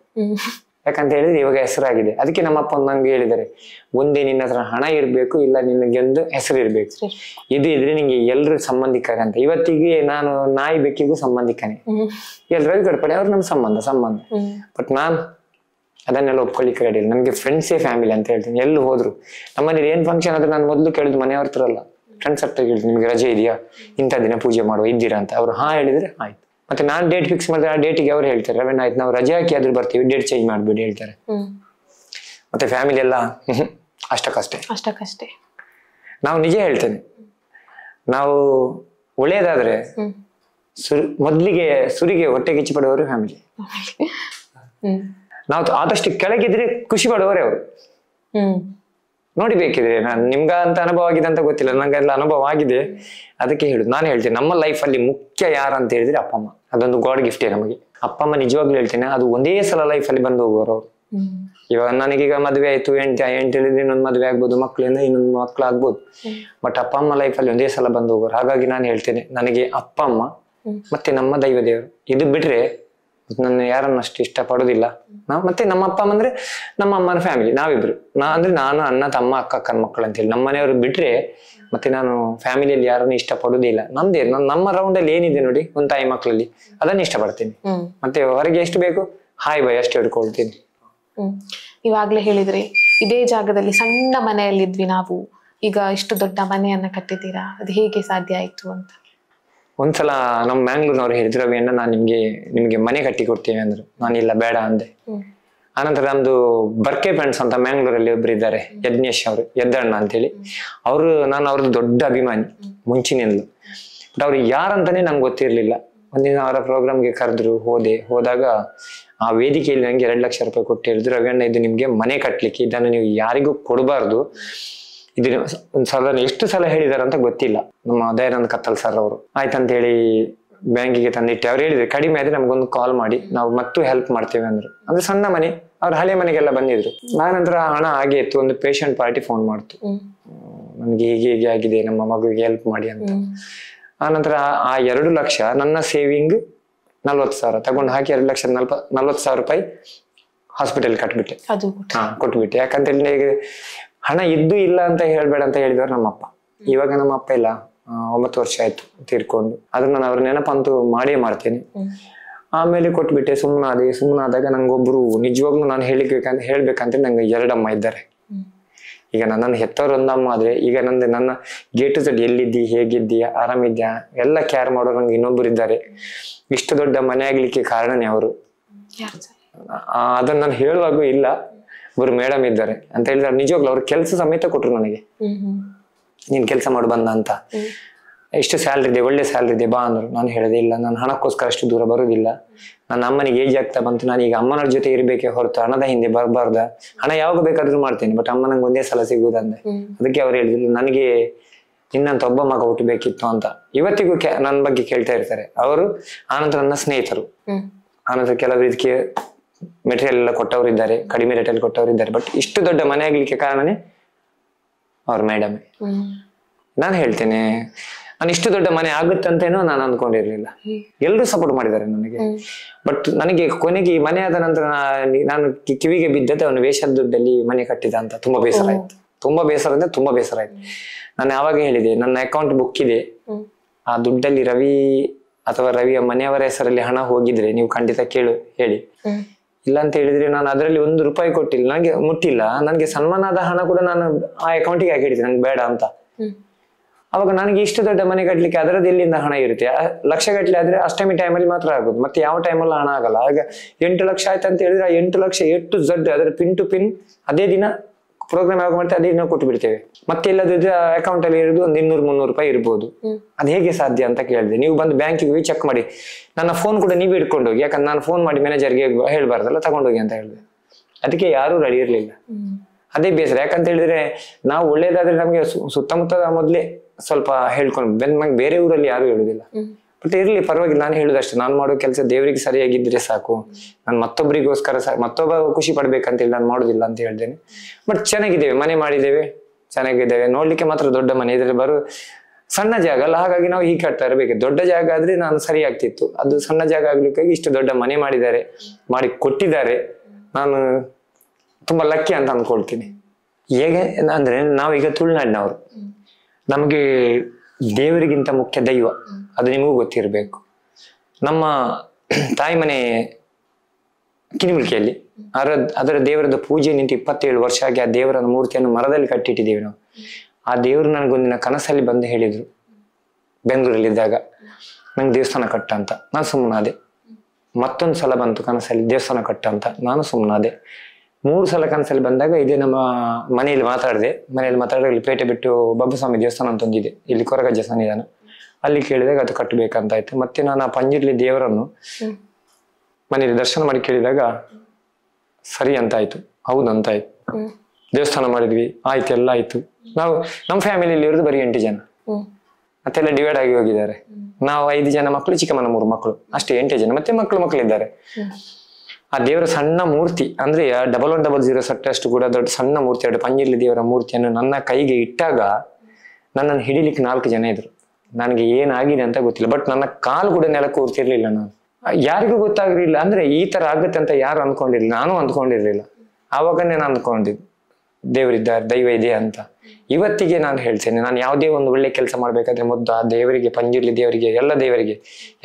ಯಾಕಂತ ಹೇಳಿದ್ರೆ ಇವಾಗ ಹೆಸರಾಗಿದೆ. ಅದಕ್ಕೆ ನಮ್ಮಪ್ಪ ನಂಗೆ ಹೇಳಿದ್ದಾರೆ, ಒಂದೇ ನಿನ್ನ ಹತ್ರ ಹಣ ಇರ್ಬೇಕು, ಇಲ್ಲ ನಿನಗೆ ಒಂದು ಹೆಸರು ಇರ್ಬೇಕು. ಇದು ಇದ್ರೆ ನಿಂಗೆ ಎಲ್ರು ಸಂಬಂಧಿಕರಂತ. ಇವತ್ತಿಗೆ ನಾನು ನಾಯಿ ಬೆಕ್ಕಿಗೂ ಸಂಬಂಧಿಕನೇ, ಎಲ್ರಿಗೂ ಗಡ್ಪಡೆ, ಅವ್ರು ನಮ್ಮ ಸಂಬಂಧ. ಬಟ್ ನಾನು ಅದನ್ನೆಲ್ಲ ಒಪ್ಕೊಳ್ಳಿಕ್ಕೆ ರೆಡಿ ಇಲ್ಲ. ನನಗೆ ಫ್ರೆಂಡ್ಸೇ ಫ್ಯಾಮಿಲಿ ಅಂತ ಹೇಳ್ತೀನಿ. ಎಲ್ಲೂ ಹೋದ್ರು ನಮ್ಮನೇಲಿ ಏನ್ ಫಂಕ್ಷನ್ ಆದ್ರೆ ನಾನು ಮೊದಲು ಕೇಳಿದ್ ಮನೆಯವ್ರ ಹತ್ರ ಅಲ್ಲ, ಫ್ರೆಂಡ್ಸ್ ಹತ್ರ ಕೇಳ್ತೀನಿ, ನಿಮ್ಗೆ ರಜೆ ಇದೆಯಾ, ಇಂಥ ದಿನ ಪೂಜೆ ಮಾಡುವ ಇದ್ದೀರಾ ಅಂತ. ಅವ್ರು ಹಾ ಹೇಳಿದ್ರೆ ಆಯ್ತು. ಮತ್ತೆ ನಾನ್ ಡೇಟ್ ಫಿಕ್ಸ್ ಮಾಡಿದ್ರೆ ಆ ಡೇಟಿಗೆ ಅವ್ರು ಹೇಳ್ತಾರೆ, ರವೀಣ್ ಆಯ್ತು ನಾವು ರಜೆ ಹಾಕಿ ಆದ್ರೂ ಬರ್ತೀವಿ, ಡೇಟ್ ಚೇಂಜ್ ಮಾಡ್ಬೇಡಿ ಹೇಳ್ತಾರೆ. ಮತ್ತೆ ಫ್ಯಾಮಿಲಿ ಎಲ್ಲ ಅಷ್ಟಕ್ಕಷ್ಟೇ. ನಾವು ನಿಜ ಹೇಳ್ತೇನೆ, ನಾವು ಒಳ್ಳೇದಾದ್ರೆ ಮೊದ್ಲಿಗೆ ಸುರಿಗೆ ಹೊಟ್ಟೆ ಕಿಚ್ಚಿ ಪಡುವವರು ಫ್ಯಾಮಿಲಿ. ನಾವು ಆದಷ್ಟು ಕೆಳಗಿದ್ರೆ ಖುಷಿ ಪಡುವವರೇ ಅವರು. ನೋಡಿ ಬೇಕಿದ್ರೆ. ನಾನು ನಿಮ್ಗ ಅಂತ ಅನುಭವ ಆಗಿದೆ ಅಂತ ಗೊತ್ತಿಲ್ಲ, ನಂಗೆಲ್ಲ ಅನುಭವ ಆಗಿದೆ, ಅದಕ್ಕೆ ಹೇಳುದು. ನಾನು ಹೇಳ್ತೇನೆ ನಮ್ಮ ಲೈಫಲ್ಲಿ ಮುಖ್ಯ ಯಾರು ಅಂತ ಹೇಳಿದ್ರೆ ಅಪ್ಪ ಅಮ್ಮ. ಅದೊಂದು ಗಾಡ್ ಗಿಫ್ಟೇ ನಮಗೆ. ಅಪ್ಪ ಅಮ್ಮ ನಿಜವಾಗ್ಲೂ ಹೇಳ್ತೇನೆ, ಅದು ಒಂದೇ ಸಲ ಲೈಫಲ್ಲಿ ಬಂದು ಹೋಗೋರು ಅವ್ರು. ಇವಾಗ ನನಗೀಗ ಮದುವೆ ಆಯ್ತು, ಎಂಟು ಇನ್ನೊಂದು ಮದುವೆ ಆಗ್ಬೋದು, ಮಕ್ಳಿಂದ ಇನ್ನೊಂದು ಮಕ್ಳು ಆಗ್ಬೋದು, ಬಟ್ ಅಪ್ಪ ಅಮ್ಮ ಲೈಫಲ್ಲಿ ಒಂದೇ ಸಲ ಬಂದು ಹೋಗೋರು. ಹಾಗಾಗಿ ನಾನು ಹೇಳ್ತೇನೆ, ನನಗೆ ಅಪ್ಪ ಅಮ್ಮ ಮತ್ತೆ ನಮ್ಮ ದೈವ ದೇವರು, ಇದು ಬಿಟ್ರೆ ನನ್ನ ಯಾರನ್ನಷ್ಟು ಇಷ್ಟ ಪಡೋದಿಲ್ಲ. ಮತ್ತೆ ನಮ್ಮ ಅಪ್ಪ ಅಮ್ಮ ಅಂದ್ರೆ ನಮ್ಮ ಅಮ್ಮನ ಫ್ಯಾಮಿಲಿ, ನಾವಿಬ್ರು, ಅಂದ್ರೆ ನಾನು ಅಣ್ಣ ತಮ್ಮ ಅಕ್ಕ ಅಕ್ಕನ ಮಕ್ಕಳು ಅಂತೇಳಿ ನಮ್ಮ ಮನೆಯವರು ಬಿಟ್ರೆ ಮತ್ತೆ ನಾನು ಫ್ಯಾಮಿಲಿಯಲ್ಲಿ ಯಾರನ್ನು ಇಷ್ಟ ಪಡುವುದಿಲ್ಲ. ನಮ್ದೇ ನಮ್ಮ ರೌಂಡ್ ಅಲ್ಲಿ ಏನಿದೆ ನೋಡಿ, ಒಂದು ತಾಯಿ ಮಕ್ಕಳಲ್ಲಿ ಅದನ್ನ ಇಷ್ಟ ಪಡ್ತೀನಿ. ಮತ್ತೆ ಹೊರಗೆ ಎಷ್ಟು ಬೇಕು ಹಾಯ್ ಬಾಯ್ ಅಷ್ಟು ಹಿಡ್ಕೊಳ್ತೀನಿ. ಇವಾಗ್ಲೇ ಹೇಳಿದ್ರಿ ಇದೇ ಜಾಗದಲ್ಲಿ ಸಣ್ಣ ಮನೆಯಲ್ಲಿದ್ವಿ ನಾವು, ಈಗ ಇಷ್ಟು ದೊಡ್ಡ ಮನೆಯನ್ನ ಕಟ್ಟಿದ್ದೀರಾ, ಅದು ಹೇಗೆ ಸಾಧ್ಯ ಆಯ್ತು ಅಂತ? ಒಂದ್ಸಲ ನಮ್ಮ ಮ್ಯಾಂಗ್ಳೂರ್ನವ್ರು ಹೇಳಿದ್ರು, ರವಿ ಅಣ್ಣ ನಾನು ನಿಮ್ಗೆ ಮನೆ ಕಟ್ಟಿ ಕೊಡ್ತೇವೆ ಅಂದ್ರು. ನಾನಿಲ್ಲ ಬೇಡ ಅಂದೆ. ಆನಂತರ ನಮ್ದು ಬರ್ಕೆ ಫ್ರೆಂಡ್ಸ್ ಅಂತ ಮ್ಯಾಂಗ್ಳೂರಲ್ಲಿ ಒಬ್ರು ಇದ್ದಾರೆ, ಯಜ್ಞೇಶ್ ಅವರು, ಯದ್ದಣ್ಣ ಅಂತೇಳಿ. ನಾನು ಅವ್ರದ್ದು ದೊಡ್ಡ ಅಭಿಮಾನಿ ಮುಂಚಿನಿಂದಲೂ. ಬಟ್ ಅವ್ರು ಯಾರಂತಾನೆ ನಂಗೆ ಗೊತ್ತಿರ್ಲಿಲ್ಲ. ಒಂದಿನ ಅವರ ಪ್ರೋಗ್ರಾಮ್ಗೆ ಕರೆದ್ರು, ಹೋದಾಗ ಆ ವೇದಿಕೆಯಲ್ಲಿ ನಂಗೆ 2 ಲಕ್ಷ ರೂಪಾಯಿ ಕೊಟ್ಟು ಹೇಳಿದ್ರು, ರವಿ ಅಣ್ಣ ಇದು ನಿಮ್ಗೆ ಮನೆ ಕಟ್ಲಿಕ್ಕೆ, ಇದನ್ನು ನೀವು ಯಾರಿಗೂ ಕೊಡಬಾರ್ದು. ಇದು ಸಾಧಾರಣ ಎಷ್ಟು ಸಲ ಹೇಳಿದಾರೆ ಅಂತ ಗೊತ್ತಿಲ್ಲ, ನಮ್ಮ ದಯಾನಂದ್ ಕತ್ತಲ್ ಸರ್ ಅವರು. ಆಯ್ತಂತ ಹೇಳಿ ಬ್ಯಾಂಕಿಗೆ ತಂದಿಟ್ಟೆ. ಅವ್ರು ಹೇಳಿದ್ರು ಕಡಿಮೆ ಆದ್ರೆ ನಮ್ಗೊಂದು ಕಾಲ್ ಮಾಡಿ, ನಾವು ಮತ್ತು ಹೆಲ್ಪ್ ಮಾಡ್ತೇವೆ ಅಂದ್ರು. ಅಂದ್ರೆ ಸಣ್ಣ ಮನೆ, ಅವ್ರ ಹಳೆ ಮನೆಗೆಲ್ಲ ಬಂದಿದ್ರು. ನಾನಂತರ ಹಣ ಹಾಗೆ ಇತ್ತು, ಒಂದು ಪೇಷಂಟ್ ಪಾರ್ಟಿ ಫೋನ್ ಮಾಡ್ತು, ನನ್ಗೆ ಹೀಗೆ ಆಗಿದೆ, ನಮ್ಮ ಮಗುವಿಗೆ ಹೆಲ್ಪ್ ಮಾಡಿ ಅಂತ. ಆನಂತರ ಆ 2 ಲಕ್ಷ ನನ್ನ ಸೇವಿಂಗ್ 40,000 ತಗೊಂಡು ಹಾಕಿ 2,40,000 ರೂಪಾಯಿ ಹಾಸ್ಪಿಟಲ್ ಕಟ್ಬಿಟ್ಟೆ. ಕೊಟ್ಬಿಟ್ಟೆ. ಯಾಕಂತ ಹೇಳಿ ಹಣ ಇದ್ದು ಇಲ್ಲ ಅಂತ ಹೇಳ್ಬೇಡ ಅಂತ ಹೇಳಿದವ್ರು ನಮ್ಮಪ್ಪ. ಇವಾಗ ನಮ್ಮ ಅಪ್ಪ ಇಲ್ಲ, 9 ವರ್ಷ ಆಯ್ತು ತೀರ್ಕೊಂಡು. ಅದನ್ನ ನಾನು ಅವ್ರ ನೆನಪಂತೂ ಮಾಡೇ ಮಾಡ್ತೇನೆ. ಆಮೇಲೆ ಕೊಟ್ಬಿಟ್ಟೆ. ಸುಮ್ಮನಾದಾಗ ನಂಗೊಬ್ರು ನಿಜವಾಗ್ಲೂ ನಾನು ಹೇಳ್ಬೇಕಂತ ನಂಗೆ 2 ಅಮ್ಮ ಇದ್ದಾರೆ. ಈಗ ನನ್ನನ್ನು ಹೆತ್ತವ್ರು ಒಂದಮ್ಮ ಆದ್ರೆ, ಈಗ ನನ್ನ ಗೇಟು ಜಡ್ ಎಲ್ಲಿದ್ದಿ, ಹೇಗಿದ್ದೀಯಾ, ಆರಾಮಿದ್ಯಾ ಎಲ್ಲ ಕೇರ್ ಮಾಡೋರು ನಂಗೆ ಇನ್ನೊಬ್ರು ಇದ್ದಾರೆ. ಇಷ್ಟು ದೊಡ್ಡ ಮನೆ ಆಗ್ಲಿಕ್ಕೆ ಕಾರಣನೇ ಅವರು. ಅದನ್ನ ನಾನು ಹೇಳುವಾಗೂ ಇಲ್ಲ, ಒಬ್ರು ಮೇಡಮ್ ಇದ್ದಾರೆ ಅಂತ ಹೇಳಿದ್ರೆ ನಿಜವಾಗ್ಲು ಅವ್ರ ಕೆಲಸ ಸಮೇತ ಕೊಟ್ರು ನನಗೆ. ನೀನ್ ಕೆಲಸ ಮಾಡಿ ಬಂದ ಅಂತ, ಎಷ್ಟು ಸ್ಯಾಲ್ರಿ ಇದೆ, ಒಳ್ಳೆ ಸ್ಯಾಲ್ರಿ ಇದೆ ಬಾ ಅಂದ್ರು. ನಾನು ಹೇಳದೆ ಇಲ್ಲ, ನಾನು ಹಣಕ್ಕೋಸ್ಕರ ಅಷ್ಟು ದೂರ ಬರುದಿಲ್ಲ. ನನ್ನ ಅಮ್ಮನಿಗೆ ಏಜ್ ಆಗ್ತಾ ಬಂತು, ನಾನು ಈಗ ಅಮ್ಮನವ್ರ ಜೊತೆ ಇರ್ಬೇಕೆ ಹೊರತು ಹಣದ ಹಿಂದೆ ಬರಬಾರ್ದ. ಹಣ ಯಾವಾಗ ಬೇಕಾದ್ರೂ ಮಾಡ್ತೇನೆ, ಬಟ್ ಅಮ್ಮ ನಂಗೆ ಒಂದೇ ಸಲ ಸಿಗುವುದಂದೆ. ಅದಕ್ಕೆ ಅವ್ರು ಹೇಳಿದ್ರು ನನಗೆ ನಿನ್ನಂತ ಒಬ್ಬ ಮಗ ಹುಟ್ಟಬೇಕಿತ್ತು ಅಂತ. ಇವತ್ತಿಗೂ ನನ್ನ ಬಗ್ಗೆ ಕೇಳ್ತಾ ಇರ್ತಾರೆ ಅವರು. ಆನಂತರ ನನ್ನ ಸ್ನೇಹಿತರು, ಆನಂತರ ಕೆಲವರು ಇದಕ್ಕೆ ಮೆಟೀರಿಯಲ್ ಎಲ್ಲ ಕೊಟ್ಟವ್ರು ಇದ್ದಾರೆ, ಕಡಿಮೆ ರೇಟಲ್ಲಿ ಕೊಟ್ಟವ್ರು ಇದ್ದಾರೆ. ಬಟ್ ಇಷ್ಟು ದೊಡ್ಡ ಮನೆ ಆಗ್ಲಿಕ್ಕೆ ಕಾರಣನೇ ಅವ್ರ ಮೇಡಮೇ. ನಾನು ಹೇಳ್ತೇನೆ, ನಾನು ಇಷ್ಟು ದೊಡ್ಡ ಮನೆ ಆಗುತ್ತಂತೇನೋ ನಾನು ಅನ್ಕೊಂಡಿರ್ಲಿಲ್ಲ. ಎಲ್ರು ಸಪೋರ್ಟ್ ಮಾಡಿದ್ದಾರೆ ನನಗೆ. ಬಟ್ ನನಗೆ ಕೊನೆಗೆ ಈ ಮನೆ ಆದ ನಂತರ ನಾನು ಕಿವಿಗೆ ಬಿದ್ದದ್ದು ಅವನು ವೇಷದ ದುಡ್ಡಲ್ಲಿ ಮನೆ ಕಟ್ಟಿದ ಅಂತ. ತುಂಬಾ ಬೇಸರ ಆಯ್ತು. ತುಂಬಾ ಬೇಸರ ಅಂದ್ರೆ ತುಂಬಾ ಬೇಸರ ಆಯ್ತು. ನಾನು ಯಾವಾಗ ಹೇಳಿದೆ, ನನ್ನ ಅಕೌಂಟ್ ಬುಕ್ ಇದೆ, ಆ ದುಡ್ಡಲ್ಲಿ ರವಿ ಅಥವಾ ರವಿಯ ಮನೆಯವರ ಹೆಸರಲ್ಲಿ ಹಣ ಹೋಗಿದ್ರೆ ನೀವು ಖಂಡಿತ ಹೇಳಿ. ಇಲ್ಲ ಅಂತ ಹೇಳಿದ್ರೆ ನಾನು ಅದರಲ್ಲಿ 1 ರೂಪಾಯಿ ಕೊಟ್ಟಿಲ್ಲ, ನನಗೆ ಮುಟ್ಟಿಲ್ಲ. ನನಗೆ ಸನ್ಮಾನದ ಹಣ ಕೂಡ ನಾನು ಆ ಅಕೌಂಟಿಗೆ ಹಾಕಿ ಹಿಡಿತೀನಿ, ನಂಗೆ ಬೇಡ ಅಂತ. ಅವಾಗ ನನಗೆ ಇಷ್ಟು ದೊಡ್ಡ ಮನೆ ಕಟ್ಲಿಕ್ಕೆ ಅದರದ್ದು ಎಲ್ಲಿಂದ ಹಣ ಇರುತ್ತೆ? ಲಕ್ಷಗಟ್ಟಲೆ ಆದ್ರೆ ಅಷ್ಟಮಿ ಟೈಮಲ್ಲಿ ಮಾತ್ರ ಆಗುದು, ಮತ್ತೆ ಯಾವ ಟೈಮಲ್ಲಿ ಹಣ ಆಗಲ್ಲ. ಆಗ 8 ಲಕ್ಷ ಆಯ್ತು ಅಂತ ಹೇಳಿದ್ರೆ ಆ 8 ಲಕ್ಷ ಎಟ್ಟು ಜಡ್ ಅದರ ಪಿನ್ ಟು ಪಿನ್ ಅದೇ ದಿನ ಪ್ರೋಗ್ರಾಮ್ ಯಾವಾಗ ಮಾಡ್ತೇವೆ ಅದೇ ದಿನ ಕೊಟ್ಟು ಬಿಡ್ತೇವೆ. ಮತ್ತೆ ಇಲ್ಲದಿದ್ರೆ ಅಕೌಂಟ್ ಅಲ್ಲಿ ಇರೋದು ಒಂದು 200-300 ರೂಪಾಯಿ ಇರ್ಬೋದು. ಅದು ಹೇಗೆ ಸಾಧ್ಯ ಅಂತ ಕೇಳಿದೆ. ನೀವು ಬಂದು ಬ್ಯಾಂಕಿಗೆ ಹೋಗಿ ಚೆಕ್ ಮಾಡಿ, ನನ್ನ ಫೋನ್ ಕೂಡ ನೀವು ಇಟ್ಕೊಂಡು ಹೋಗಿ, ಯಾಕಂದ್ರೆ ನಾನು ಫೋನ್ ಮಾಡಿ ಮ್ಯಾನೇಜರ್ಗೆ ಹೇಳ್ಬಾರ್ದಲ್ಲ, ತಗೊಂಡೋಗಿ ಅಂತ ಹೇಳಿದೆ. ಅದಕ್ಕೆ ಯಾರು ರೆಡಿ ಇರ್ಲಿಲ್ಲ. ಅದೇ ಬೇಸರ. ಯಾಕಂತ ಹೇಳಿದ್ರೆ ನಾವು ಒಳ್ಳೇದಾದ್ರೆ ನಮ್ಗೆ ಸುತ್ತಮುತ್ತ ಮೊದ್ಲೇ ಸ್ವಲ್ಪ ಹೇಳ್ಕೊಂಡು ನಂಗೆ ಬೇರೆ ಊರಲ್ಲಿ ಯಾರು ಹೇಳುದಿಲ್ಲ. ಬಟ್ ಇರ್ಲಿ ಪರವಾಗಿಲ್ಲ, ನಾನು ಹೇಳುದಷ್ಟೇ, ನಾನು ಮಾಡೋ ಕೆಲಸ ದೇವರಿಗೆ ಸರಿಯಾಗಿದ್ರೆ ಸಾಕು. ನಾನು ಮತ್ತೊಬ್ಬರಿಗೋಸ್ಕರ ಮತ್ತೊಬ್ಬ ಖುಷಿ ಪಡ್ಬೇಕಂತ ಹೇಳಿ ನಾನು ಮಾಡೋದಿಲ್ಲ ಅಂತ ಹೇಳ್ತೇನೆ. ಬಟ್ ಚೆನ್ನಾಗಿದ್ದೇವೆ, ಮನೆ ಮಾಡಿದ್ದೇವೆ, ಚೆನ್ನಾಗಿದ್ದೇವೆ. ನೋಡ್ಲಿಕ್ಕೆ ಮಾತ್ರ ದೊಡ್ಡ ಮನೆ, ಇದ್ರಲ್ಲಿ ಬರೋ ಸಣ್ಣ ಜಾಗ ಅಲ್ಲ. ಹಾಗಾಗಿ ನಾವು ಹೀಗೆ ಕಟ್ತಾ ಇರ್ಬೇಕು. ದೊಡ್ಡ ಜಾಗ ಆದ್ರೆ ನಾನು ಸರಿ ಆಗ್ತಿತ್ತು, ಅದು ಸಣ್ಣ ಜಾಗ ಆಗ್ಲಿಕ್ಕಾಗಿ ಇಷ್ಟು ದೊಡ್ಡ ಮನೆ ಮಾಡಿ ಕೊಟ್ಟಿದ್ದಾರೆ. ನಾನು ತುಂಬಾ ಲಕ್ಕಿ ಅಂತ ಅನ್ಕೊಳ್ತೀನಿ. ಹೇಗೆ ಅಂದ್ರೆ ನಾವೀಗ ತುಳುನಾಡಿನವರು, ನಮಗೆ ದೇವರಿಗಿಂತ ಮುಖ್ಯ ದೈವ, ಅದು ನಿಮಗೂ ಗೊತ್ತಿರಬೇಕು. ನಮ್ಮ ತಾಯಿ ಮನೆ ಕಿನಿಮಿಲ್ಕೆಯಲ್ಲಿ ಅದರ ದೇವರದ ಪೂಜೆ ನಿಂತು 27 ವರ್ಷ ಆಗಿ ಆ ದೇವರ ಮೂರ್ತಿಯನ್ನು ಮರದಲ್ಲಿ ಕಟ್ಟಿಟ್ಟಿದ್ದೇವೆ ನಾವು. ಆ ದೇವರು ನನಗೊಂದಿನ ಕನಸಲ್ಲಿ ಬಂದು ಹೇಳಿದ್ರು, ಬೆಂಗಳೂರಲ್ಲಿದ್ದಾಗ, ನಂಗೆ ದೇವಸ್ಥಾನ ಕಟ್ಟ ಅಂತ. ನಾನು ಸುಮ್ಮನಾದೆ. ಮತ್ತೊಂದು ಸಲ ಬಂತು ಕನಸಲ್ಲಿ ದೇವಸ್ಥಾನ ಕಟ್ಟ ಅಂತ, ನಾನು ಸುಮ್ಮನಾದೆ. 3 ಸಲ ಕನಸಲ್ಲಿ ಬಂದಾಗ ಇದೇ ನಮ್ಮ ಮನೆಯಲ್ಲಿ ಮಾತಾಡಿದ್ರೆ ಇಲ್ಲಿ ಪೇಟೆ ಬಿಟ್ಟು ಬಬ್ಬಸ್ವಾಮಿ ದೇವಸ್ಥಾನ ಅಂತ ಒಂದಿದೆ, ಇಲ್ಲಿ ಕೊರಗಜ್ಜ ಸನ್ನಿಧಾನ, ಅಲ್ಲಿ ಕೇಳಿದಾಗ ಅದು ಕಟ್ಟಬೇಕಂತ ಆಯ್ತು. ಮತ್ತೆ ನಾನು ಆ ಪಂಜಿರ್ಲಿ ದೇವರನ್ನು ಮನೆಯಲ್ಲಿ ದರ್ಶನ ಮಾಡಿ ಕೇಳಿದಾಗ ಸರಿ ಅಂತ ಆಯ್ತು, ಹೌದಂತ ಆಯ್ತು. ದೇವಸ್ಥಾನ ಮಾಡಿದ್ವಿ, ಆಯ್ತು, ಎಲ್ಲ ಆಯ್ತು. ನಾವು ನಮ್ಮ ಫ್ಯಾಮಿಲಿಯಲ್ಲಿ ಇರೋದು ಬರೀ 8 ಜನ, ಮತ್ತೆಲ್ಲ ಡಿವೈಡ್ ಆಗಿ ಹೋಗಿದ್ದಾರೆ. ನಾವು 5 ಜನ ಮಕ್ಕಳು, ಚಿಕ್ಕಮ್ಮನ 3 ಮಕ್ಕಳು, ಅಷ್ಟೇ 8 ಜನ. ಮತ್ತೆ ಮಕ್ಕಳಿದ್ದಾರೆ. ಆ ದೇವರ ಸಣ್ಣ ಮೂರ್ತಿ ಅಂದ್ರೆ 1100 ಸಟ್ಟಷ್ಟು ಕೂಡ ದೊಡ್ಡ ಸಣ್ಣ ಮೂರ್ತಿ, 2 ಪಂಜಿರ್ಲಿ ದೇವರ ಮೂರ್ತಿಯನ್ನು ನನ್ನ ಕೈಗೆ ಇಟ್ಟಾಗ ನನ್ನನ್ನು ಹಿಡಿಲಿಕ್ಕೆ 4 ಜನ ಇದ್ರು. ನನಗೆ ಏನಾಗಿದೆ ಅಂತ ಗೊತ್ತಿಲ್ಲ, ಬಟ್ ನನ್ನ ಕಾಲು ಕೂಡ ನೆಲಕ್ಕೆ ಕೂರ್ತಿರ್ಲಿಲ್ಲ. ನಾನು ಯಾರಿಗೂ ಗೊತ್ತಾಗಿರ್ಲಿಲ್ಲ, ಅಂದ್ರೆ ಈ ತರ ಆಗುತ್ತೆ ಅಂತ ಯಾರು ಅಂದ್ಕೊಂಡಿರ್ಲಿಲ್ಲ, ನಾನು ಅಂದ್ಕೊಂಡಿರ್ಲಿಲ್ಲ. ಆವಾಗನೇ ನಾನು ಅಂದ್ಕೊಂಡಿದ್ದು ದೇವರಿದ್ದಾರೆ, ದೈವ ಇದೆ ಅಂತ. ಇವತ್ತಿಗೆ ನಾನು ಹೇಳ್ತೇನೆ, ನಾನು ಯಾವುದೇ ಒಂದು ಒಳ್ಳೆ ಕೆಲಸ ಮಾಡ್ಬೇಕಾದ್ರೆ ಮೊದಲು ಆ ದೇವರಿಗೆ, ಪಂಜುರ್ಲಿ ದೇವರಿಗೆ, ಎಲ್ಲ ದೇವರಿಗೆ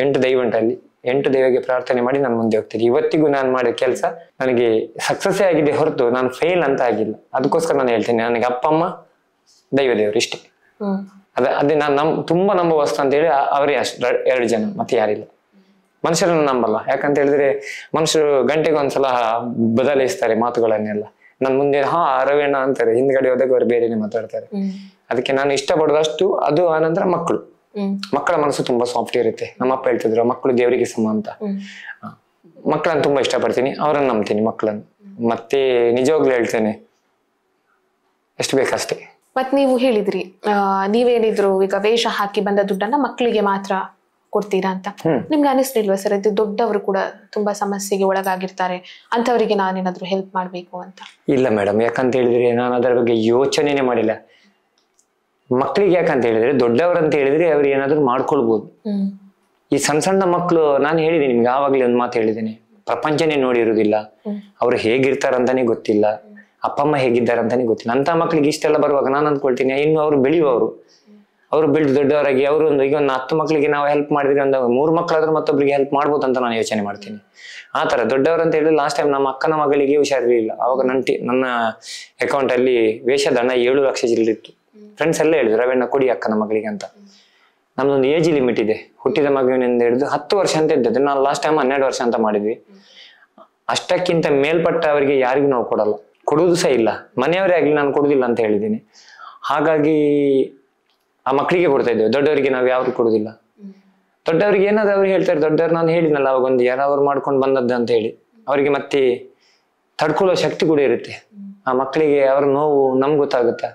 8 ದೈವ ಉಂಟಲ್ಲಿ, 8 ದೇವರಿಗೆ ಪ್ರಾರ್ಥನೆ ಮಾಡಿ ನಾನು ಮುಂದೆ ಹೋಗ್ತೀನಿ. ಇವತ್ತಿಗೂ ನಾನು ಮಾಡಿದ ಕೆಲಸ ನನಗೆ ಸಕ್ಸಸ್ಸೇ ಆಗಿದೆ ಹೊರತು ನಾನು ಫೇಲ್ ಅಂತ ಆಗಿಲ್ಲ. ಅದಕ್ಕೋಸ್ಕರ ನಾನು ಹೇಳ್ತೇನೆ, ನನಗೆ ಅಪ್ಪ ಅಮ್ಮ ದೈವ ದೇವರು ಇಷ್ಟೇ. ಅದೇ ನಾನು ತುಂಬಾ ನಂಬುವ ವಸ್ತು ಅಂತ ಹೇಳಿ ಅವರೇ ಅಷ್ಟು 2 ಜನ, ಮತ್ತೆ ಯಾರಿಲ್ಲ. ಮನುಷ್ಯರನ್ನು ನಂಬಲ್ಲ, ಯಾಕಂತ ಹೇಳಿದ್ರೆ ಮನುಷ್ಯರು ಗಂಟೆಗೆ ಒಂದ್ಸಲ ಬದಲಾಯಿಸ್ತಾರೆ ಮಾತುಗಳನ್ನೆಲ್ಲ. ನನ್ ಮುಂದೆ ರವೀಣ ಅಂತಾರೆ, ಹಿಂದ್ಗಡೆ ಹೋದಾಗ ಅವ್ರು ಬೇರೆನೆ ಮಾತಾಡ್ತಾರೆ. ಅದಕ್ಕೆ ನಾನು ಇಷ್ಟಪಡೋದಷ್ಟು ಅದು. ಆನಂತರ ಮಕ್ಕಳ ಮನಸ್ಸು ತುಂಬಾ ಸಾಫ್ಟ್ ಇರುತ್ತೆ. ನಮ್ಮಪ್ಪ ಹೇಳ್ತಿದ್ರು ಮಕ್ಕಳು ದೇವರಿಗೆ ಸಮ ಅಂತ. ಮಕ್ಕಳನ್ನು ತುಂಬಾ ಇಷ್ಟಪಡ್ತೀನಿ, ಅವರನ್ನು ನಂಬ್ತೀನಿ ಮಕ್ಕಳನ್ನು. ಮತ್ತೆ ನಿಜವಾಗ್ಲೂ ಹೇಳ್ತೇನೆ, ಎಷ್ಟು ಬೇಕಷ್ಟೇ. ಮತ್ ನೀವು ಹೇಳಿದ್ರಿ ನೀವೇನಿದ್ರು ಈಗ ವೇಷ ಹಾಕಿ ಬಂದ ದುಡ್ಡನ್ನ ಮಕ್ಕಳಿಗೆ ಮಾತ್ರ ಕೊಡ್ತೀರಾ ಅಂತ. ನಿಮ್ಗೆ ಅನಿಸ್ಲಿಲ್ವಾ ಸರ್, ಇದು ದೊಡ್ಡವರು ಕೂಡ ತುಂಬಾ ಸಮಸ್ಯೆಗೆ ಒಳಗಾಗಿರ್ತಾರೆ, ಅಂತವರಿಗೆ ನಾನೇನಾದ್ರೂ ಹೆಲ್ಪ್ ಮಾಡ್ಬೇಕು ಅಂತ? ಇಲ್ಲ ಮೇಡಮ್, ಯಾಕಂತ ಹೇಳಿದ್ರೆ ನಾನು ಅದರ ಬಗ್ಗೆ ಯೋಚನೆನೇ ಮಾಡಿಲ್ಲ. ಮಕ್ಕಳಿಗೆ ಯಾಕಂತ ಹೇಳಿದ್ರೆ, ದೊಡ್ಡವರಂತ ಹೇಳಿದ್ರೆ ಅವ್ರು ಏನಾದ್ರು ಮಾಡ್ಕೊಳ್ಬಹುದು. ಈ ಸಣ್ಣ ಸಣ್ಣ ಮಕ್ಕಳು, ನಾನು ಹೇಳಿದ್ದೀನಿ ನಿಮ್ಗೆ ಆವಾಗ್ಲೇ ಒಂದು ಮಾತು ಹೇಳಿದ್ದೀನಿ, ಪ್ರಪಂಚನೇ ನೋಡಿರುವುದಿಲ್ಲ, ಅವ್ರು ಹೇಗಿರ್ತಾರಂತಾನೆ ಗೊತ್ತಿಲ್ಲ, ಅಪ್ಪ ಅಮ್ಮ ಹೇಗಿದ್ದಾರಂತಾನೆ ಗೊತ್ತಿಲ್ಲ. ಅಂತ ಮಕ್ಳಿಗೆ ಇಷ್ಟೆಲ್ಲ ಬರುವಾಗ ನಾನು ಅಂದ್ಕೊಳ್ತೀನಿ, ಇನ್ನು ಅವ್ರು ಬೆಳೆಯುವವರು, ಅವರು ಬೆಳೆದು ದೊಡ್ಡವರಾಗಿ ಅವರು ಈಗ ಒಂದು 10 ಮಕ್ಕಳಿಗೆ ನಾವು ಹೆಲ್ಪ್ ಮಾಡಿದ್ರೆ ಒಂದು 3 ಮಕ್ಕಳಾದ್ರೂ ಮತ್ತೊಬ್ಬರಿಗೆ ಹೆಲ್ಪ್ ಮಾಡ್ಬೋದು ಅಂತ ನಾನು ಯೋಚನೆ ಮಾಡ್ತೀನಿ. ಆ ತರ ದೊಡ್ಡವರಂತ ಹೇಳಿದ್ರೆ, ಲಾಸ್ಟ್ ಟೈಮ್ ನಮ್ಮ ಅಕ್ಕನ ಮಗಳಿಗೆ ಹುಷಾರಿರಲಿಲ್ಲ, ಅವಾಗ ನನ್ನ ಅಕೌಂಟ್ ಅಲ್ಲಿ ವೇಷದ ಹಣ 7 ಲಕ್ಷ ಜಿಲ್ಲಿತ್ತು. ಫ್ರೆಂಡ್ಸ್ ಎಲ್ಲ ಹೇಳಿದ್ರು, ರವೀಣ ಕೊಡಿ ಅಕ್ಕನ ಮಗಳಿಗೆ ಅಂತ. ನಮ್ದೊಂದು ಏಜ್ ಲಿಮಿಟ್ ಇದೆ, ಹುಟ್ಟಿದ ಮಗುವಿನಿಂದ ಹಿಡಿದು 10 ವರ್ಷ ಅಂತ ಇದ್ದದ್ದು, ನಾವು ಲಾಸ್ಟ್ ಟೈಮ್ 12 ವರ್ಷ ಅಂತ ಮಾಡಿದ್ವಿ. ಅಷ್ಟಕ್ಕಿಂತ ಮೇಲ್ಪಟ್ಟ ಅವರಿಗೆ ಯಾರಿಗೂ ನಾವು ಕೊಡಲ್ಲ, ಕೊಡುವುದು ಸಹ ಇಲ್ಲ. ಮನೆಯವರೇ ಆಗ್ಲಿ ನಾನು ಕೊಡುದಿಲ್ಲ ಅಂತ ಹೇಳಿದ್ದೀನಿ. ಹಾಗಾಗಿ ಆ ಮಕ್ಕಳಿಗೆ ಕೊಡ್ತಾ ಇದ್ದೇವೆ, ದೊಡ್ಡವರಿಗೆ ನಾವು ಯಾರು ಕೊಡುದಿಲ್ಲ. ದೊಡ್ಡವರಿಗೆ ಏನಾದ್ರು ಅವ್ರು ಹೇಳ್ತಾರೆ, ದೊಡ್ಡವ್ರು ನಾನು ಹೇಳಿದ್ನಲ್ಲ ಅವಾಗೊಂದು ಯಾರವ್ರು ಮಾಡ್ಕೊಂಡು ಬಂದದ್ದು ಅಂತ ಹೇಳಿ, ಅವರಿಗೆ ಮತ್ತೆ ತಡ್ಕೊಳ್ಳೋ ಶಕ್ತಿ ಕೂಡ ಇರುತ್ತೆ. ಆ ಮಕ್ಕಳಿಗೆ ಅವ್ರ ನೋವು ನಮ್ಗೆ ಗೊತ್ತಾಗುತ್ತಾ.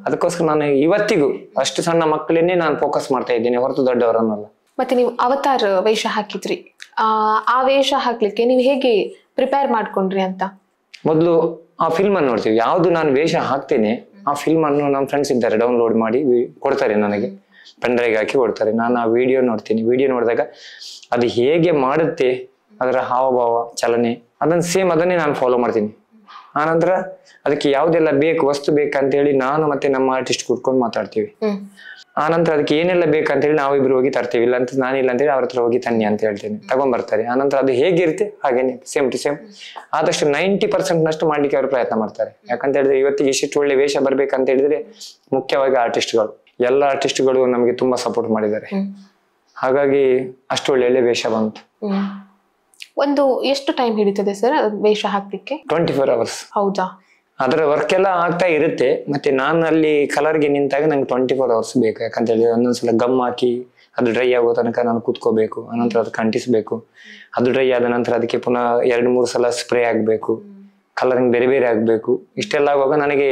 ಅದಕ್ಕೋಸ್ಕರ ನಾನು ಇವತ್ತಿಗೂ ಅಷ್ಟು ಸಣ್ಣ ಮಕ್ಕಳನ್ನೇ ನಾನು ಫೋಕಸ್ ಮಾಡ್ತಾ ಇದ್ದೀನಿ, ಹೊರತು ದೊಡ್ಡವರನ್ನಲ್ಲ. ಮತ್ತೆ ನೀವು ಅವತಾರ್ ವೇಷ ಹಾಕಿದ್ರಿ, ಆ ವೇಷ ಹಾಕ್ಲಿಕ್ಕೆ ನೀವು ಹೇಗೆ ಪ್ರಿಪೇರ್ ಮಾಡ್ಕೊಂಡ್ರಿ ಅಂತ? ಮೊದಲು ಆ ಫಿಲ್ಮ್ ಅನ್ನು ನೋಡ್ತೀವಿ, ಯಾವ್ದು ನಾನು ವೇಷ ಹಾಕ್ತೇನೆ ಆ ಫಿಲ್ಮ್ ಅನ್ನು ನಮ್ಮ ಫ್ರೆಂಡ್ಸ್ ಇದ್ದಾರೆ ಡೌನ್ಲೋಡ್ ಮಾಡಿ ಕೊಡ್ತಾರೆ, ನನಗೆ ಪೆನ್ ಡ್ರೈವ್ಗೆ ಹಾಕಿ ಕೊಡ್ತಾರೆ. ನಾನು ಆ ವಿಡಿಯೋ ನೋಡ್ತೀನಿ. ವಿಡಿಯೋ ನೋಡಿದಾಗ ಅದು ಹೇಗೆ ಮಾಡುತ್ತೆ, ಅದರ ಹಾವಭಾವ, ಚಲನೆ, ಅದನ್ನೇ ನಾನು ಫಾಲೋ ಮಾಡ್ತೀನಿ. ಆನಂತರ ಅದಕ್ಕೆ ಯಾವ್ದೆಲ್ಲ ಬೇಕು, ವಸ್ತು ಬೇಕಂತ ಹೇಳಿ ನಾನು ಮತ್ತೆ ನಮ್ಮ ಆರ್ಟಿಸ್ಟ್ ಕೂತ್ಕೊಂಡು ಮಾತಾಡ್ತೀವಿ. ಆನಂತರ ಅದಕ್ಕೆ ಏನೆಲ್ಲ ಬೇಕಂತ ಹೇಳಿ ನಾವಿಬ್ರು ಹೋಗಿ ತರ್ತೀವಿ. ಇಲ್ಲ ಅಂತ ನಾನಿಲ್ಲ ಅಂತೇಳಿ ಅವ್ರ ಹತ್ರ ಹೋಗಿ ತನ್ನಿ ಅಂತ ಹೇಳ್ತೇನೆ, ತಗೊಂಡ್ಬರ್ತಾರೆ. ಆನಂತರ ಅದು ಹೇಗಿರುತ್ತೆ ಹಾಗೇನೆ ಸೇಮ್ ಟು ಸೇಮ್ ಆದಷ್ಟು 90% ನಷ್ಟು ಮಾಡ್ಲಿಕ್ಕೆ ಅವರು ಪ್ರಯತ್ನ ಮಾಡ್ತಾರೆ. ಯಾಕಂತ ಹೇಳಿದ್ರೆ ಇವತ್ತಿಗೆ ಇಷ್ಟು ಒಳ್ಳೆ ವೇಷ ಬರ್ಬೇಕಂತ ಹೇಳಿದ್ರೆ ಮುಖ್ಯವಾಗಿ ಆರ್ಟಿಸ್ಟ್ಗಳು, ಎಲ್ಲ ಆರ್ಟಿಸ್ಟ್ಗಳು ನಮಗೆ ತುಂಬಾ ಸಪೋರ್ಟ್ ಮಾಡಿದ್ದಾರೆ. ಹಾಗಾಗಿ ಅಷ್ಟು ಒಳ್ಳೆ ವೇಷ ಬಂತು. ಒಂದು ಎಷ್ಟು ಟೈಮ್ ಹಿಡಿತದೆ ಸರ್ ವೇಷ ಹಾಕ್ಲಿಕ್ಕೆ? 24 hours. ಹೌದಾ? ಅದರ ವರ್ಕ್ ಎಲ್ಲ ಆಗ್ತಾ ಇರುತ್ತೆ. ಮತ್ತೆ ನಾನು ಅಲ್ಲಿ ಕಲರ್ಗೆ ನಿಂತಾಗ ನಂಗೆ 24 hours ಬೇಕು. ಯಾಕಂತ ಹೇಳಿದ್ರೆ ಒಂದೊಂದ್ಸಲ ಗಮ್ ಹಾಕಿ ಅದು ಡ್ರೈ ಆಗೋ ತನಕ ನಾನು ಕೂತ್ಕೋಬೇಕು. ಅನಂತರ ಅದು ಕಂಟಿಸ್ಬೇಕು. ಅದು ಡ್ರೈ ಆದ ನಂತರ ಅದಕ್ಕೆ ಪುನಃ 2-3 ಸಲ ಸ್ಪ್ರೇ ಆಗ್ಬೇಕು, ಕಲರಿಂಗ್ ಬೇರೆ ಬೇರೆ ಆಗ್ಬೇಕು. ಇಷ್ಟೆಲ್ಲ ಆಗುವಾಗ ನನಗೆ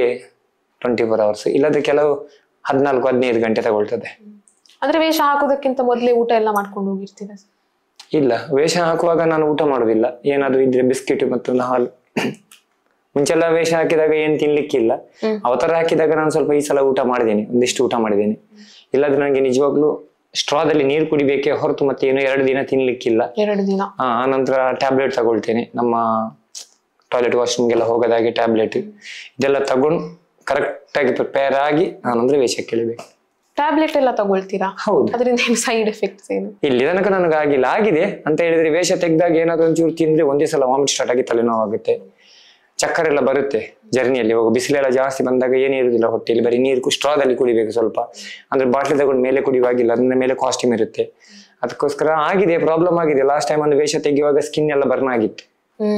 24 hours, ಇಲ್ಲದ್ರೆ ಕೆಲವು 14-15 ಗಂಟೆ ತಗೊಳ್ತದೆ. ಅಂದ್ರೆ ವೇಷ ಹಾಕೋದಕ್ಕಿಂತ ಮೊದಲೇ ಊಟ ಎಲ್ಲ ಮಾಡ್ಕೊಂಡು ಹೋಗಿರ್ತೀರ? ಇಲ್ಲ, ವೇಷ ಹಾಕುವಾಗ ನಾನು ಊಟ ಮಾಡೋದಿಲ್ಲ. ಏನಾದ್ರು ಇದ್ರೆ ಬಿಸ್ಕಿಟ್ ಮತ್ತೊಂದು ಹಾಲು. ಮುಂಚೆಲ್ಲ ವೇಷ ಹಾಕಿದಾಗ ಏನ್ ತಿನ್ಲಿಕ್ಕಿಲ್ಲ. ಅವತಾರ ಹಾಕಿದಾಗ ನಾನು ಸ್ವಲ್ಪ ಈ ಸಲ ಊಟ ಮಾಡಿದ್ದೀನಿ, ಒಂದಿಷ್ಟು ಊಟ ಮಾಡಿದ್ದೀನಿ. ಇಲ್ಲಾದ್ರೆ ನನಗೆ ನಿಜವಾಗ್ಲೂ ಸ್ಟ್ರಾದಲ್ಲಿ ನೀರು ಕುಡಿಬೇಕೆ ಹೊರತು ಮತ್ತೆ ಏನು 2 ದಿನ ತಿನ್ಲಿಕ್ಕಿಲ್ಲ. 2 ದಿನ. ಆನಂತರ ಟ್ಯಾಬ್ಲೆಟ್ ತಗೊಳ್ತೇನೆ. ನಮ್ಮ ಟಾಯ್ಲೆಟ್ ವಾಶ್ರೂಮ್ಗೆಲ್ಲ ಹೋಗೋದಾಗೆ ಟ್ಯಾಬ್ಲೆಟ್ ಇದೆಲ್ಲ ತಗೊಂಡು ಕರೆಕ್ಟ್ ಆಗಿ ಪ್ರಿಪೇರ್ ಆಗಿ ನಾನಂದ್ರೆ ವೇಷಕ್ಕೆ ಇಳಿಬೇಕು. ಟ್ಯಾಬ್ಲೆಟ್ ಎಲ್ಲ ತಗೊಳ್ತೀರಾ? ಹೌದು. ಅದರಿಂದ ಏನು ಸೈಡ್ ಎಫೆಕ್ಟ್ಸ್ ಏನು? ಇಲ್ಲಿ ತನಕ ನನಗೆ ಆಗಿಲ್ಲ. ಆಗಿದೆ ಅಂತ ಹೇಳಿದ್ರೆ ವೇಷ ತೆಗ್ದಾಗ ಏನಾದ್ರು ಒಂಚೂರು ತಿಂದ್ರೆ ಒಂದೇ ಸಲ ವಾಮಿಟ್ ಸ್ಟಾರ್ಟ್ ಆಗಿ ತಲೆನೋವಾಗುತ್ತೆ, ಚಕ್ಕರ್ ಎಲ್ಲ ಬರುತ್ತೆ. ಜರ್ನಿಯಲ್ಲಿ ಹೋಗೋ ಬಿಸಿಲೆಲ್ಲ ಜಾಸ್ತಿ ಬಂದಾಗ ಏನೇ ಇರುದಿಲ್ಲ ಹೊಟ್ಟೆಯಲ್ಲಿ, ಬರೀ ನೀರು ಸ್ಟ್ರಾದಲ್ಲಿ ಕುಡಿಬೇಕು ಸ್ವಲ್ಪ. ಅಂದ್ರೆ ಬಾಟ್ಲಿ ತಗೊಂಡು ಮೇಲೆ ಕುಡಿಯುವಾಗಿಲ್ಲ, ಅದನ್ನ ಮೇಲೆ ಕಾಸ್ಟ್ಯೂಮ್ ಇರುತ್ತೆ. ಅದಕ್ಕೋಸ್ಕರ ಆಗಿದೆ, ಪ್ರಾಬ್ಲಮ್ ಆಗಿದೆ. ಲಾಸ್ಟ್ ಟೈಮ್ ಒಂದು ವೇಷ ತೆಗೆಯುವಾಗ ಸ್ಕಿನ್ ಎಲ್ಲ ಬರ್ನ್ ಆಗಿತ್ತು.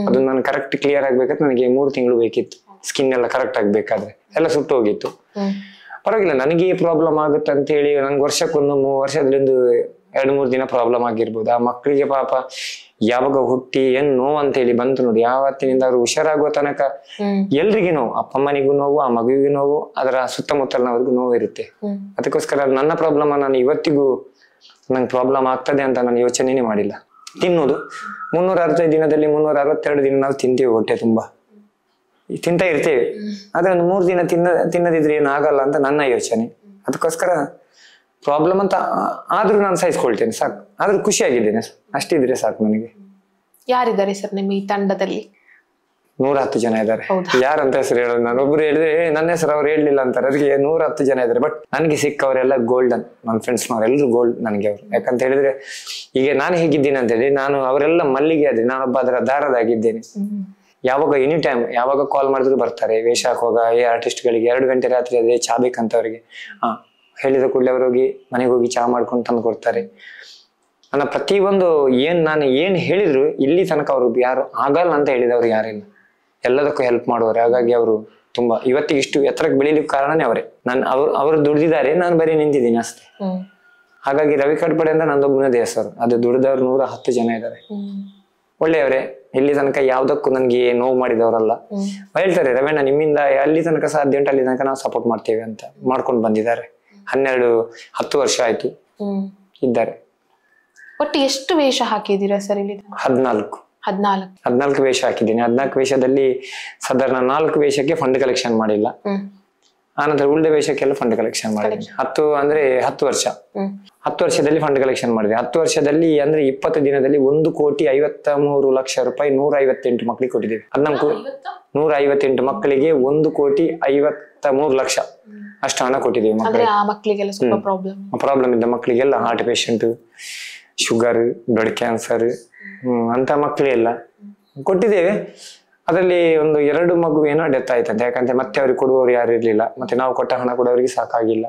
ಅದನ್ನ ನಾನು ಕರೆಕ್ಟ್ ಕ್ಲಿಯರ್ ಆಗ್ಬೇಕಾದ್ರೆ ನನಗೆ 3 ತಿಂಗಳು ಬೇಕಿತ್ತು. ಸ್ಕಿನ್ ಎಲ್ಲ ಕರೆಕ್ಟ್ ಆಗ್ಬೇಕಾದ್ರೆ ಎಲ್ಲ ಸುಟ್ಟು ಹೋಗಿತ್ತು. ಪರವಾಗಿಲ್ಲ, ನನಗೆ ಪ್ರಾಬ್ಲಮ್ ಆಗುತ್ತೆ ಅಂತ ಹೇಳಿ ನಂಗೆ ವರ್ಷಕ್ಕೊಂದು ವರ್ಷದಲ್ಲಿ 2-3 ದಿನ ಪ್ರಾಬ್ಲಮ್ ಆಗಿರ್ಬೋದು. ಆ ಮಕ್ಕಳಿಗೆ ಪಾಪ ಯಾವಾಗ ಹುಟ್ಟಿ ಏನ್ ನೋವು ಅಂತ ಹೇಳಿ ಬಂತು ನೋಡಿ, ಯಾವತ್ತಿನಿಂದ ಅವ್ರು ಹುಷಾರಾಗುವ ತನಕ ಎಲ್ರಿಗೂ ನೋವು, ಅಪ್ಪಮ್ಮನಿಗೂ ನೋವು, ಆ ಮಗುವಿಗೂ ನೋವು, ಅದರ ಸುತ್ತಮುತ್ತಲಿನವ್ರಿಗೂ ನೋವು ಇರುತ್ತೆ. ಅದಕ್ಕೋಸ್ಕರ ನನ್ನ ಪ್ರಾಬ್ಲಮ್ ನಾನು ಇವತ್ತಿಗೂ ನಂಗೆ ಪ್ರಾಬ್ಲಮ್ ಆಗ್ತದೆ ಅಂತ ನಾನು ಯೋಚನೆನೇ ಮಾಡಿಲ್ಲ. ತಿನ್ನೋದು 365 ದಿನದಲ್ಲಿ 362 ದಿನ ನಾವು ತಿಂತೀವಿ, ಹೊಟ್ಟೆ ತುಂಬಾ ತಿಂತ ಇರ್ತೇವೆ. ಆದ್ರೆ ಒಂದು 3 ದಿನ ತಿನ್ನದಿದ್ರೆ ಏನು ಆಗಲ್ಲ ಅಂತ ನನ್ನ ಯೋಚನೆ. ಅದಕ್ಕೋಸ್ಕರ ಪ್ರಾಬ್ಲಮ್ ಅಂತ ಆದ್ರೂ ನಾನು ಸಹಿಸ್ಕೊಳ್ತೇನೆ, ಸಾಕು. ಆದ್ರೂ ಖುಷಿಯಾಗಿದ್ದೇನೆ, ಅಷ್ಟಿದ್ರೆ ಸಾಕು ನನಗೆ. ಯಾರಿದ್ದಾರೆ ಸರ್ ನಿಮ್ಮ ಈ ತಂಡದಲ್ಲಿ? 110 ಜನ ಇದ್ದಾರೆ. ಯಾರಂತ ಹೆಸರು ಹೇಳೋದು ನಾನು? ಒಬ್ರು ಹೇಳಿದ್ರೆ ನನ್ನ ಹೆಸರು ಅವ್ರು ಹೇಳಲಿಲ್ಲ ಅಂತಾರೆ, ಅದಕ್ಕೆ 110 ಜನ ಇದ್ದಾರೆ. ಬಟ್ ನನಗೆ ಸಿಕ್ಕವರೆಲ್ಲ ಗೋಲ್ಡನ್, ನನ್ನ ಫ್ರೆಂಡ್ಸ್ನವರೆಲ್ಲರೂ ಗೋಲ್ಡ್ ನನಗೆ ಅವರು. ಯಾಕಂತ ಹೇಳಿದ್ರೆ ಈಗ ನಾನು ಹೇಗಿದ್ದೀನಿ ಅಂತ ಹೇಳಿ, ನಾನು ಅವರೆಲ್ಲ ಮಲ್ಲಿಗೆ ಆದ್ರೆ ನಾನೊಬ್ಬ ಅದರ ದಾರದಾಗಿದ್ದೇನೆ. ಯಾವಾಗ ಎನಿ ಟೈಮ್ ಯಾವಾಗ ಕಾಲ್ ಮಾಡಿದ್ರು ಬರ್ತಾರೆ. ವೇಷ ಹಾಕುವಾಗ ಆರ್ಟಿಸ್ಟ್ಗಳಿಗೆ 2 ಗಂಟೆ ರಾತ್ರಿ ಆದ್ರೆ ಚಾ ಬೇಕಂತವ್ರಿಗೆ, ಹೇಳಿದ ಕೂಡಲೇ ಅವ್ರು ಹೋಗಿ ಮನೆಗೆ ಹೋಗಿ ಚಾ ಮಾಡ್ಕೊಂಡು ತಂದು ಕೊಡ್ತಾರೆ. ನನ್ನ ಪ್ರತಿಯೊಂದು ನಾನು ಏನ್ ಹೇಳಿದ್ರು ಇಲ್ಲಿ ತನಕ ಅವರು ಯಾರು ಆಗಲ್ಲ ಅಂತ ಹೇಳಿದವ್ರು ಯಾರಿಲ್ಲ, ಎಲ್ಲದಕ್ಕೂ ಹೆಲ್ಪ್ ಮಾಡುವವರು. ಹಾಗಾಗಿ ಅವರು ತುಂಬಾ ಇವತ್ತಿಗೆ ಇಷ್ಟು ಎತ್ತರಕ್ಕೆ ಬೆಳಿಲಿಕ್ಕೆ ಕಾರಣನೇ ಅವರೇ. ಅವರು ದುಡ್ದಿದ್ದಾರೆ, ನಾನು ಬರೀ ನಿಂತಿದ್ದೀನಿ ಅಷ್ಟೇ. ಹಾಗಾಗಿ ರವಿ ಕಡ್ಪಡೆ ಅಂತ ನಂದೊಬ್ಬನದೇ ಹೆಸರು, ಅದು ದುಡಿದವ್ರು 110 ಜನ ಇದ್ದಾರೆ. ಒಳ್ಳೆಯವರೇ, ಇಲ್ಲಿ ತನಕ ಯಾವ್ದಕ್ಕೂ ನನ್ಗೆ ನೋವು ಮಾಡಿದವರಲ್ಲ. ಹೇಳ್ತಾರೆ ರವೀಣ ನಿಮ್ಮಿಂದ ಅಲ್ಲಿ ತನಕ ಸಾಧ್ಯ ಉಂಟು, ಅಲ್ಲಿ ತನಕ ನಾವು ಸಪೋರ್ಟ್ ಮಾಡ್ತೇವೆ ಅಂತ ಮಾಡ್ಕೊಂಡು ಬಂದಿದ್ದಾರೆ. 10 ವರ್ಷ ಆಯ್ತು ಇದ್ದಾರೆ. ಒಟ್ಟು ಎಷ್ಟು ವೇಷ ಹಾಕಿದ್ದೀರಾ ಸರ್ ಇಲ್ಲಿ? 14 ವೇಷ ಹಾಕಿದ್ದೀನಿ. 14 ವೇಷದಲ್ಲಿ ಸಾಧಾರಣ 4 ವೇಷಕ್ಕೆ ಫಂಡ್ ಕಲೆಕ್ಷನ್ ಮಾಡಿಲ್ಲ. ಆನಂತರ ಉಳಿದ ವೇಷಕ್ಕೆಲ್ಲ ಫಂಡ್ ಕಲೆಕ್ಷನ್ ಮಾಡಿದ್ದೀನಿ. 10 ವರ್ಷ 10 ವರ್ಷದಲ್ಲಿ ಫಂಡ್ ಕಲೆಕ್ಷನ್ ಮಾಡಿದೆ. 10 ವರ್ಷದಲ್ಲಿ ಅಂದ್ರೆ 20 ದಿನದಲ್ಲಿ 1,53,00,000 ರೂಪಾಯಿ 158 ಮಕ್ಕಳಿಗೆ ಕೊಟ್ಟಿದ್ದೀವಿ. 158 ಮಕ್ಕಳಿಗೆ 1,53,00,000 ಅಷ್ಟು ಹಣ ಕೊಟ್ಟಿದ್ದೀವಿ. ಮಕ್ಕಳಿಗೆ ಪ್ರಾಬ್ಲಮ್ ಇದ್ದ ಮಕ್ಕಳಿಗೆಲ್ಲ, heart patient, sugar, blood cancer ಅಂತ ಮಕ್ಕಳೆಲ್ಲ ಕೊಟ್ಟಿದ್ದೇವೆ. ಅದರಲ್ಲಿ ಒಂದು 2 ಮಗು ಏನೋ ಡೆತ್ ಆಯ್ತಂತೆ. ಯಾಕಂದ್ರೆ ಮತ್ತೆ ಅವ್ರಿಗೆ ಕೊಡುವವರು ಯಾರು ಇರ್ಲಿಲ್ಲ, ಮತ್ತೆ ನಾವು ಕೊಟ್ಟ ಹಣ ಕೂಡ ಅವರಿಗೆ ಸಾಕಾಗಿಲ್ಲ.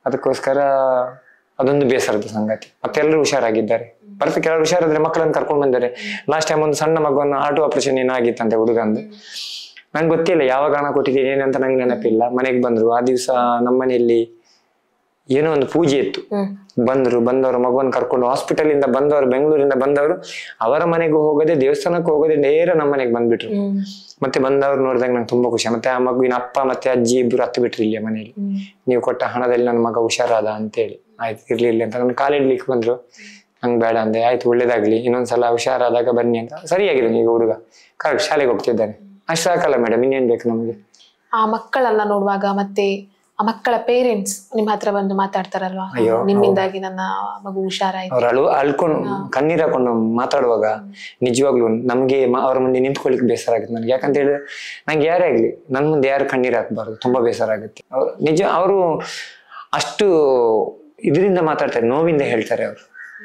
ಅದಕ್ಕೋಸ್ಕರ ಅದೊಂದು ಬೇಸರದ ಸಂಗತಿ. ಮತ್ತೆ ಎಲ್ಲರೂ ಹುಷಾರಾಗಿದ್ದಾರೆ. ಬರ್ತಾ ಕೆಲವರು ಹುಷಾರಾದ್ರೆ ಮಕ್ಕಳನ್ನು ಕರ್ಕೊಂಡು ಬಂದರೆ. ಲಾಸ್ಟ್ ಟೈಮ್ ಒಂದು ಸಣ್ಣ ಮಗುವನ್ನು ಹಾರ್ಟ್ ಆಪರೇಷನ್ ಏನಾಗಿತ್ತಂತೆ ಹುಡುಗಂದು. ನಂಗೆ ಗೊತ್ತಿಲ್ಲ ಯಾವಾಗ ಹಣ ಕೊಟ್ಟಿದ್ದೀನಿ ಏನಂತ ನಂಗೆ ನೆನಪಿಲ್ಲ. ಮನೆಗೆ ಬಂದ್ರು. ಆ ದಿವಸ ನಮ್ಮನೆಯಲ್ಲಿ ಏನೋ ಒಂದು ಪೂಜೆ ಇತ್ತು. ಬಂದವರು ಮಗುವನ್ನು ಕರ್ಕೊಂಡು ಹಾಸ್ಪಿಟಲ್ ಇಂದ ಬಂದವರು, ಬೆಂಗಳೂರಿಂದ ಬಂದವರು ಅವರ ಮನೆಗೂ ಹೋಗದೆ ದೇವಸ್ಥಾನಕ್ಕೂ ಹೋಗದೆ ನೇರ ನಮ್ಮ ಮನೆಗೆ ಬಂದ್ಬಿಟ್ರು. ಮತ್ತೆ ಬಂದವ್ರು ನೋಡಿದಾಗ ನಂಗೆ ತುಂಬಾ ಖುಷಿ. ಮತ್ತೆ ಆ ಮಗುವಿನ ಅಪ್ಪ ಮತ್ತೆ ಅಜ್ಜಿ ಇಬ್ರು ಹತ್ತು ಬಿಟ್ರು ಇಲ್ಲಿಯ ಮನೆಯಲ್ಲಿ. ನೀವು ಕೊಟ್ಟ ಹಣದಲ್ಲಿ ನನ್ನ ಮಗ ಹುಷಾರಾದ ಅಂತೇಳಿ. ಆಯ್ತು ಇರ್ಲಿಲ್ಲ ಅಂತ ನನ್ನ ಕಾಲಿಡ್ಲಿಕ್ಕೆ ಬಂದ್ರು. ನಂಗೆ ಬೇಡ ಅಂದೆ. ಆಯ್ತು ಒಳ್ಳೇದಾಗ್ಲಿ, ಇನ್ನೊಂದ್ಸಲ ಹುಷಾರಾದಾಗ ಬನ್ನಿ ಅಂತ. ಸರಿಯಾಗಿದೆ ಈಗ ಹುಡುಗ ಕರೆಕ್ಟ್ ಶಾಲೆಗೆ ಹೋಗ್ತಿದ್ದಾನೆ. ಅಷ್ಟು ಸಾಕಲ್ಲ ಮೇಡಮ್, ಇನ್ನೇನ್ ಬೇಕು ನಮ್ಗೆ? ಆ ಮಕ್ಕಳನ್ನ ನೋಡುವಾಗ ಮತ್ತೆ ಆ ಮಕ್ಕಳ ಪೇರೆಂಟ್ಸ್ ನಿಮ್ಮ ಹತ್ರ ಬಂದು ಮಾತಾಡ್ತಾರಲ್ವಾ, ನಿಮ್ಮಿಂದಾಗಿ ನನ್ನ ಮಗು ಹುಷಾರಾಯ್ತು, ಅವ್ರು ಅಳ್ಕೊಂಡು ಕಣ್ಣೀರ್ ಹಾಕೊಂಡು ಮಾತಾಡುವಾಗ ನಿಜವಾಗ್ಲು ನಮ್ಗೆ ಅವ್ರ ಮುಂದೆ ನಿಂತ್ಕೊಳ್ಳಿಕ್ ಬೇಸರ ಆಗುತ್ತೆ ನನಗೆ. ಯಾಕಂತ ಹೇಳಿದ್ರೆ ನಂಗೆ ಯಾರೇ ಆಗ್ಲಿ ನನ್ ಮುಂದೆ ಯಾರು ಕಣ್ಣೀರ್ ಹಾಕ್ಬಾರ್ದು, ತುಂಬಾ ಬೇಸರ ಆಗುತ್ತೆ. ಅವ್ರು ನಿಜ, ಅವರು ಅಷ್ಟು ಇದರಿಂದ ಮಾತಾಡ್ತಾರೆ, ನೋವಿಂದ ಹೇಳ್ತಾರೆ. ಅವರು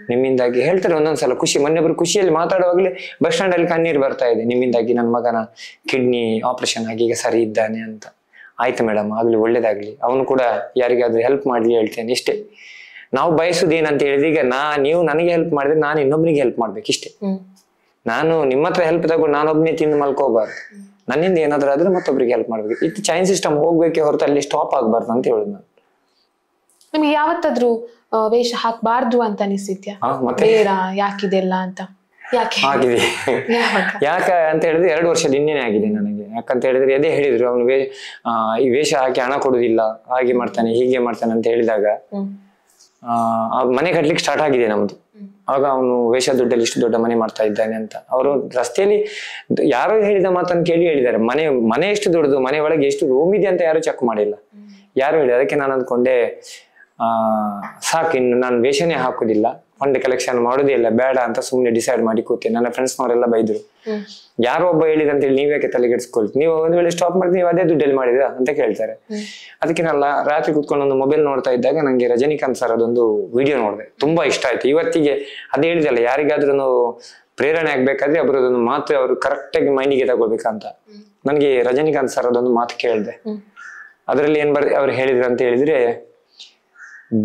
ನಿಮ್ಮಿಂದಾಗಿ ಹೇಳ್ತಾರೆ ಒಂದೊಂದ್ಸಲ ಖುಷಿ. ಮೊನ್ನೆಬ್ರು ಖುಷಿಯಲ್ಲಿ ಮಾತಾಡುವಾಗ್ಲೇ ಬಸ್ ಸ್ಟ್ಯಾಂಡ್ ಅಲ್ಲಿ ಕಣ್ಣೀರ್ ಬರ್ತಾ ಇದೆ, ನಿಮ್ಮಿಂದಾಗಿ ನನ್ನ ಮಗನ ಕಿಡ್ನಿ ಆಪರೇಷನ್ ಆಗಿ ಈಗ ಸರಿ ಇದ್ದಾನೆ ಅಂತ. ಆಯ್ತು ಮೇಡಮ್, ಆಗ್ಲಿ ಒಳ್ಳೇದಾಗ್ಲಿ, ಅವನು ಕೂಡ ಯಾರಿಗಾದ್ರೂ ಹೆಲ್ಪ್ ಮಾಡ್ಲಿ ಹೇಳ್ತೇನೆ ಇಷ್ಟೇ. ನಾವು ಬಯಸುದು ಏನಂತ ಹೇಳಿದ್ರೆ, ಈಗ ನೀವು ನನಗೆ ಹೆಲ್ಪ್ ಮಾಡಿದ್ರೆ ನಾನು ಇನ್ನೊಬ್ರಿಗೆ ಹೆಲ್ಪ್ ಮಾಡ್ಬೇಕು ಇಷ್ಟೇ. ನಾನು ನಿಮ್ಮ ಹತ್ರ ಹೆಲ್ಪ್ ತಗೊಂಡು ನಾನೊಬ್ನೇ ತಿಂದು ಮಲ್ಕೋಬಾರ್ದು. ನನ್ನಿಂದ ಏನಾದ್ರೂ ಆದ್ರೆ ಮತ್ತೊಬ್ರಿಗೆ ಹೆಲ್ಪ್ ಮಾಡ್ಬೇಕು. ಇದು ಚೈನ್ ಸಿಸ್ಟಮ್ ಹೋಗ್ಬೇಕೆ ಹೊರತು ಅಲ್ಲಿ ಸ್ಟಾಪ್ ಆಗ್ಬಾರ್ದು ಅಂತ ಹೇಳುದು ನಾನು. ನಿಮ್ಗೆ ಯಾವತ್ತಾದ್ರೂ ವೇಷ ಹಾಕ್ಬಾರ್ದು ಅಂತ ಅನಿಸಿದ್ಯಾ? ಬೇಡ ಯಾಕಿದೆಲ್ಲ ಅಂತ? ಆಗಿದೆ. ಯಾಕ ಅಂತ ಹೇಳಿದ್ರೆ 2 ವರ್ಷದ ಹಿಂದೆನೆ ಆಗಿದೆ ನನಗೆ. ಯಾಕಂತ ಹೇಳಿದ್ರೆ ಅದೇ ಹೇಳಿದ್ರು, ಅವನು ಈ ವೇಷ ಹಾಕಿ ಹಣ ಕೊಡುದಿಲ್ಲ, ಹಾಗೆ ಮಾಡ್ತಾನೆ ಹೀಗೆ ಮಾಡ್ತಾನೆ ಅಂತ ಹೇಳಿದಾಗ ಮನೆ ಕಟ್ಲಿಕ್ಕೆ ಸ್ಟಾರ್ಟ್ ಆಗಿದೆ ನಮ್ದು. ಆಗ ಅವನು ವೇಷ ದುಡ್ಡಲ್ಲಿ ಇಷ್ಟು ದೊಡ್ಡ ಮನೆ ಮಾಡ್ತಾ ಇದ್ದಾನೆ ಅಂತ ಅವರು ರಸ್ತೆಯಲ್ಲಿ ಯಾರೋ ಹೇಳಿದ ಮಾತನ್ನು ಕೇಳಿ ಹೇಳಿದ್ದಾರೆ. ಮನೆ ಎಷ್ಟು ದೊಡ್ಡದು, ಮನೆ ಒಳಗೆ ಎಷ್ಟು ರೂಮ್ ಇದೆ ಅಂತ ಯಾರು ಚೆಕ್ ಮಾಡಿಲ್ಲ, ಯಾರು ಹೇಳಿ. ಅದಕ್ಕೆ ನಾನು ಅಂದ್ಕೊಂಡೆ ಸಾಕು, ಇನ್ನು ನಾನು ವೇಷನೇ ಹಾಕುದಿಲ್ಲ, ಫಂಡ್ ಕಲೆಕ್ಷನ್ ಮಾಡೋದೇ ಇಲ್ಲ, ಬೇಡ ಅಂತ ಸುಮ್ನೆ ಡಿಸೈಡ್ ಮಾಡಿ ಕೂತೆ. ನನ್ನ ಫ್ರೆಂಡ್ಸ್ನವರೆಲ್ಲ ಬೈದ್ರು, ಯಾರೋ ಒಬ್ಬ ಹೇಳಿದಂತೇಳಿ ನೀವ್ಯಾಕೆ ತಲೆಗೆಡ್ಸ್ಕೊಳ್ತೀವಿ, ನೀವು ಒಂದ್ ವೇಳೆ ಸ್ಟಾಪ್ ಮಾಡಿದ್ರೆ ನೀವು ಅದೇ ದುಡ್ಡಲ್ಲಿ ಮಾಡಿದ ಅಂತ ಕೇಳ್ತಾರೆ. ಅದಕ್ಕೆ ನಾನು ರಾತ್ರಿ ಕುತ್ಕೊಂಡು ಒಂದು ಮೊಬೈಲ್ ನೋಡ್ತಾ ಇದ್ದಾಗ ನಂಗೆ ರಜನಿಕಾಂತ್ ಸರ್ ಅದೊಂದು ವಿಡಿಯೋ ನೋಡಿದೆ, ತುಂಬಾ ಇಷ್ಟ ಆಯ್ತು. ಇವತ್ತಿಗೆ ಅದೇ ಹೇಳಿದಲ್ಲ, ಯಾರಿಗಾದ್ರೂ ಪ್ರೇರಣೆ ಆಗ್ಬೇಕಾದ್ರೆ ಅವರದೊಂದು ಮಾತು ಅವರು ಕರೆಕ್ಟ್ ಆಗಿ ಮೈಂಡಿಗೆ ತಗೋಬೇಕಂತ. ನನ್ಗೆ ರಜನಿಕಾಂತ್ ಸರ್ ಅದೊಂದು ಮಾತು ಕೇಳಿದೆ. ಅದರಲ್ಲಿ ಅವ್ರು ಹೇಳಿದ್ರು ಅಂತ ಹೇಳಿದ್ರೆ,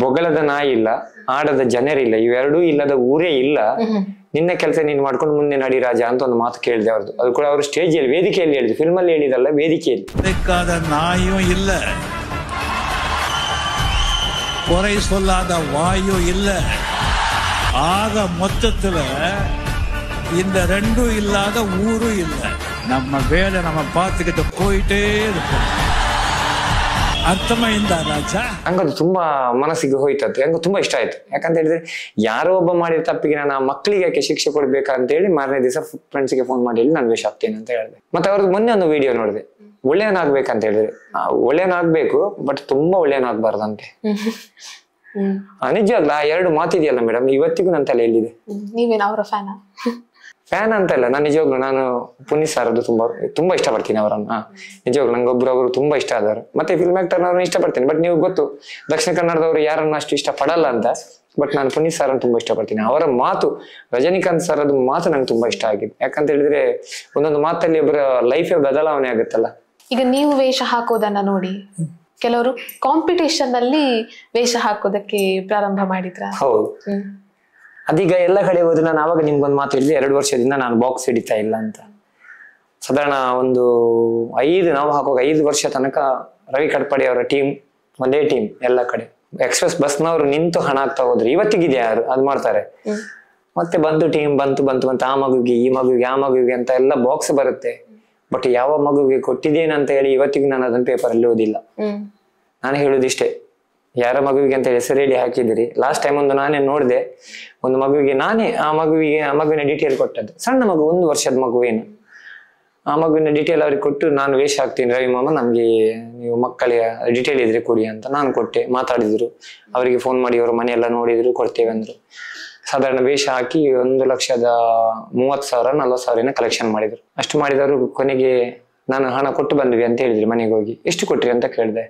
ಬೊಗಳದ ನಾಯಿ ಇಲ್ಲ, ಆಡದ ಜನರಿಲ್ಲ, ಇವೆರಡೂ ಇಲ್ಲದ ಊರೇ ಇಲ್ಲ, ನಿನ್ನ ಕೆಲಸ ನೀನ್ ಮಾಡ್ಕೊಂಡು ಮುಂದೆ ನಡಿ ರಾಜ ಅಂತ ಒಂದು ಮಾತು ಕೇಳಿದೆ ಅವ್ರದ್ದು. ಅದು ಕೂಡ ಅವರು ಸ್ಟೇಜಿಯಲ್ಲಿ ವೇದಿಕೆಯಲ್ಲಿ ಹೇಳಿದ್ರು, ಫಿಲ್ಮ್ ಅಲ್ಲಿ ಹೇಳಿದಲ್ಲ, ವೇದಿಕೆಯಲ್ಲಿ. ಬೇಕಾದ ನಾಯೂ ಇಲ್ಲ, குறை சொல்லாத வாயு இல்ல, ஆக மொத்தத்துல இந்த ரெண்டும் இல்லாத ஊரும் இல்லை. நம்ம வேலை நம்ம பார்த்துக்கிட்டு போயிட்டே இருப்போம். ಅರ್ಥಮೈಂದ ರಾಜ. ಹಂಗದು ತುಂಬಾ ಮನಸ್ಸಿಗೆ ಹೋಯ್ತದ್ದು. ಹಂಗ ತುಂಬಾ ಇಷ್ಟ ಆಯ್ತು. ಯಾಕಂತ ಹೇಳಿದ್ರೆ ಯಾರೋ ಒಬ್ಬ ಮಾಡಿದ ತಪ್ಪಿಗೆ ನಾನು ಆ ಮಕ್ಕಳಿಗೆ ಯಾಕೆ ಶಿಕ್ಷೆ ಕೊಡ್ಬೇಕಂತ ಹೇಳಿ ಮಾರನೇ ದಿವಸ ಫ್ರೆಂಡ್ಸ್ಗೆ ಫೋನ್ ಮಾಡಿ ಹೇಳಿ ನಾನು ವೇಷ ಆಗ್ತೇನೆ ಅಂತ ಹೇಳಿದೆ. ಮತ್ತೆ ಅವ್ರದ್ದು ಮೊನ್ನೆ ಒಂದು ವಿಡಿಯೋ ನೋಡಿದೆ, ಒಳ್ಳೆಯವನಾಗ್ಬೇಕಂತ ಹೇಳಿದ್ರೆ. ಒಳ್ಳೆಯವನಾಗ್ಬೇಕು, ಬಟ್ ತುಂಬಾ ಒಳ್ಳೆಯವನಾಗ್ಬಾರ್ದಂತೆ. ನಿಜವಾಗ್ಲ ಆ ಎರಡು ಮಾತಿದೆಯಲ್ಲ ಮೇಡಮ್, ಇವತ್ತಿಗೂ ನನ್ನ ತಲೆಯಲ್ಲಿದೆ. ನೀವೇನು ಅವರ ಫ್ಯಾನ್ ಅಂತ ಇಲ್ಲ, ನಾನು ನಿಜವಾಗ್ಲು ನಾನು ಪುನೀತ್ ಸಾರದ್ದು ತುಂಬಾ ಇಷ್ಟಪಡ್ತೀನಿ ಅವರನ್ನ. ನಿಜವಾಗ್ಲು ನಂಗೆ ಒಬ್ರು ತುಂಬಾ ಇಷ್ಟ ಆದವರು. ಮತ್ತೆ ಫಿಲ್ಮ್ ಆಕ್ಟರ್ ಅವ್ರನ್ನ ಇಷ್ಟಪಡ್ತೀನಿ. ಬಟ್ ನೀವು ಗೊತ್ತು ದಕ್ಷಿಣ ಕನ್ನಡದವರು ಯಾರನ್ನ ಅಷ್ಟು ಇಷ್ಟ ಪಡಲ್ಲ ಅಂತ. ಬಟ್ ನಾನು ಪುನೀತ್ ಸಾರನ್ನು ತುಂಬಾ ಇಷ್ಟಪಡ್ತೀನಿ. ಅವರ ಮಾತು, ರಜನಿಕಾಂತ್ ಸರ್ ಅದು ಮಾತು ನಂಗೆ ತುಂಬಾ ಇಷ್ಟ ಆಗಿದೆ. ಯಾಕಂತ ಹೇಳಿದ್ರೆ ಒಂದೊಂದು ಮಾತಲ್ಲಿ ಒಬ್ಬರ ಲೈಫೇ ಬದಲಾವಣೆ ಆಗುತ್ತಲ್ಲ. ಈಗ ನೀವು ವೇಷ ಹಾಕೋದನ್ನ ನೋಡಿ ಕೆಲವರು ಕಾಂಪಿಟೇಷನ್ ಅಲ್ಲಿ ವೇಷ ಹಾಕೋದಕ್ಕೆ ಪ್ರಾರಂಭ ಮಾಡಿದ್ರ? ಹೌದು, ಅದೀಗ ಎಲ್ಲ ಕಡೆ ಹೋದ್ರೆ ನಾನು ಆವಾಗ ನಿಮ್ಗೊಂದು ಮಾತು ಹೇಳಿದೆ, 2 ವರ್ಷದಿಂದ ನಾನು ಬಾಕ್ಸ್ ಹಿಡಿತಾ ಇಲ್ಲ ಅಂತ. ಸಾಧಾರಣ ಒಂದು ನಾವು ಹಾಕುವಾಗ 5 ವರ್ಷ ತನಕ ರವಿ ಕಡ್ಪಡಿ ಅವರ ಟೀಮ್ ಒಂದೇ ಟೀಮ್ ಎಲ್ಲ ಕಡೆ. ಎಕ್ಸ್ಪ್ರೆಸ್ ಬಸ್ನವರು ನಿಂತು ಹಣ ಆಗ್ತಾ ಹೋದ್ರು. ಇವತ್ತಿಗಿದೆ ಯಾರು ಅದು ಮಾಡ್ತಾರೆ. ಮತ್ತೆ ಟೀಮ್ ಬಂತು ಆ ಮಗುವಿಗೆ ಈ ಮಗುವಿಗೆ ಆ ಮಗುವಿಗೆ ಅಂತ ಎಲ್ಲ ಬಾಕ್ಸ್ ಬರುತ್ತೆ. ಬಟ್ ಯಾವ ಮಗುವಿಗೆ ಕೊಟ್ಟಿದ್ದೇನಂತ ಹೇಳಿ ಇವತ್ತಿಗೂ ನಾನು ಅದನ್ನ ಪೇಪರ್ ಅಲ್ಲಿ ಓದಿಲ್ಲ. ನಾನು ಹೇಳುದಿಷ್ಟೇ, ಯಾರ ಮಗುವಿಗೆ ಅಂತ ಹೆಸರು ಹೇಳಿ ಹಾಕಿದಿರಿ. ಲಾಸ್ಟ್ ಟೈಮ್ ಒಂದು ನಾನೇ ನೋಡಿದೆ, ಒಂದು ಮಗುವಿಗೆ ನಾನೇ ಆ ಮಗುವಿನ ಡೀಟೇಲ್ ಕೊಟ್ಟದ್ದು. ಸಣ್ಣ ಮಗು, 1 ವರ್ಷದ ಮಗುವೇನು. ಆ ಮಗುವಿನ ಡೀಟೇಲ್ ಅವ್ರಿಗೆ ಕೊಟ್ಟು ನಾನು ವೇಷ ಹಾಕ್ತೀನಿ ರವಿ ಮಾಮ, ನಮ್ಗೆ ನೀವು ಮಕ್ಕಳಿಗೆ ಡೀಟೇಲ್ ಇದ್ರೆ ಕೊಡಿ ಅಂತ ನಾನು ಕೊಟ್ಟೆ. ಮಾತಾಡಿದ್ರು, ಅವರಿಗೆ ಫೋನ್ ಮಾಡಿ ಅವ್ರ ಮನೆಯೆಲ್ಲ ನೋಡಿದ್ರು, ಕೊಡ್ತೇವೆ ಅಂದ್ರು. ಸಾಧಾರಣ ವೇಷ ಹಾಕಿ 1,30,000 40,000 ಕಲೆಕ್ಷನ್ ಮಾಡಿದ್ರು. ಅಷ್ಟು ಮಾಡಿದವರು ಕೊನೆಗೆ ನಾನು ಹಣ ಕೊಟ್ಟು ಬಂದ್ವಿ ಅಂತ ಹೇಳಿದ್ರಿ. ಮನೆಗೆ ಹೋಗಿ ಎಷ್ಟು ಕೊಟ್ರಿ ಅಂತ ಕೇಳಿದೆ.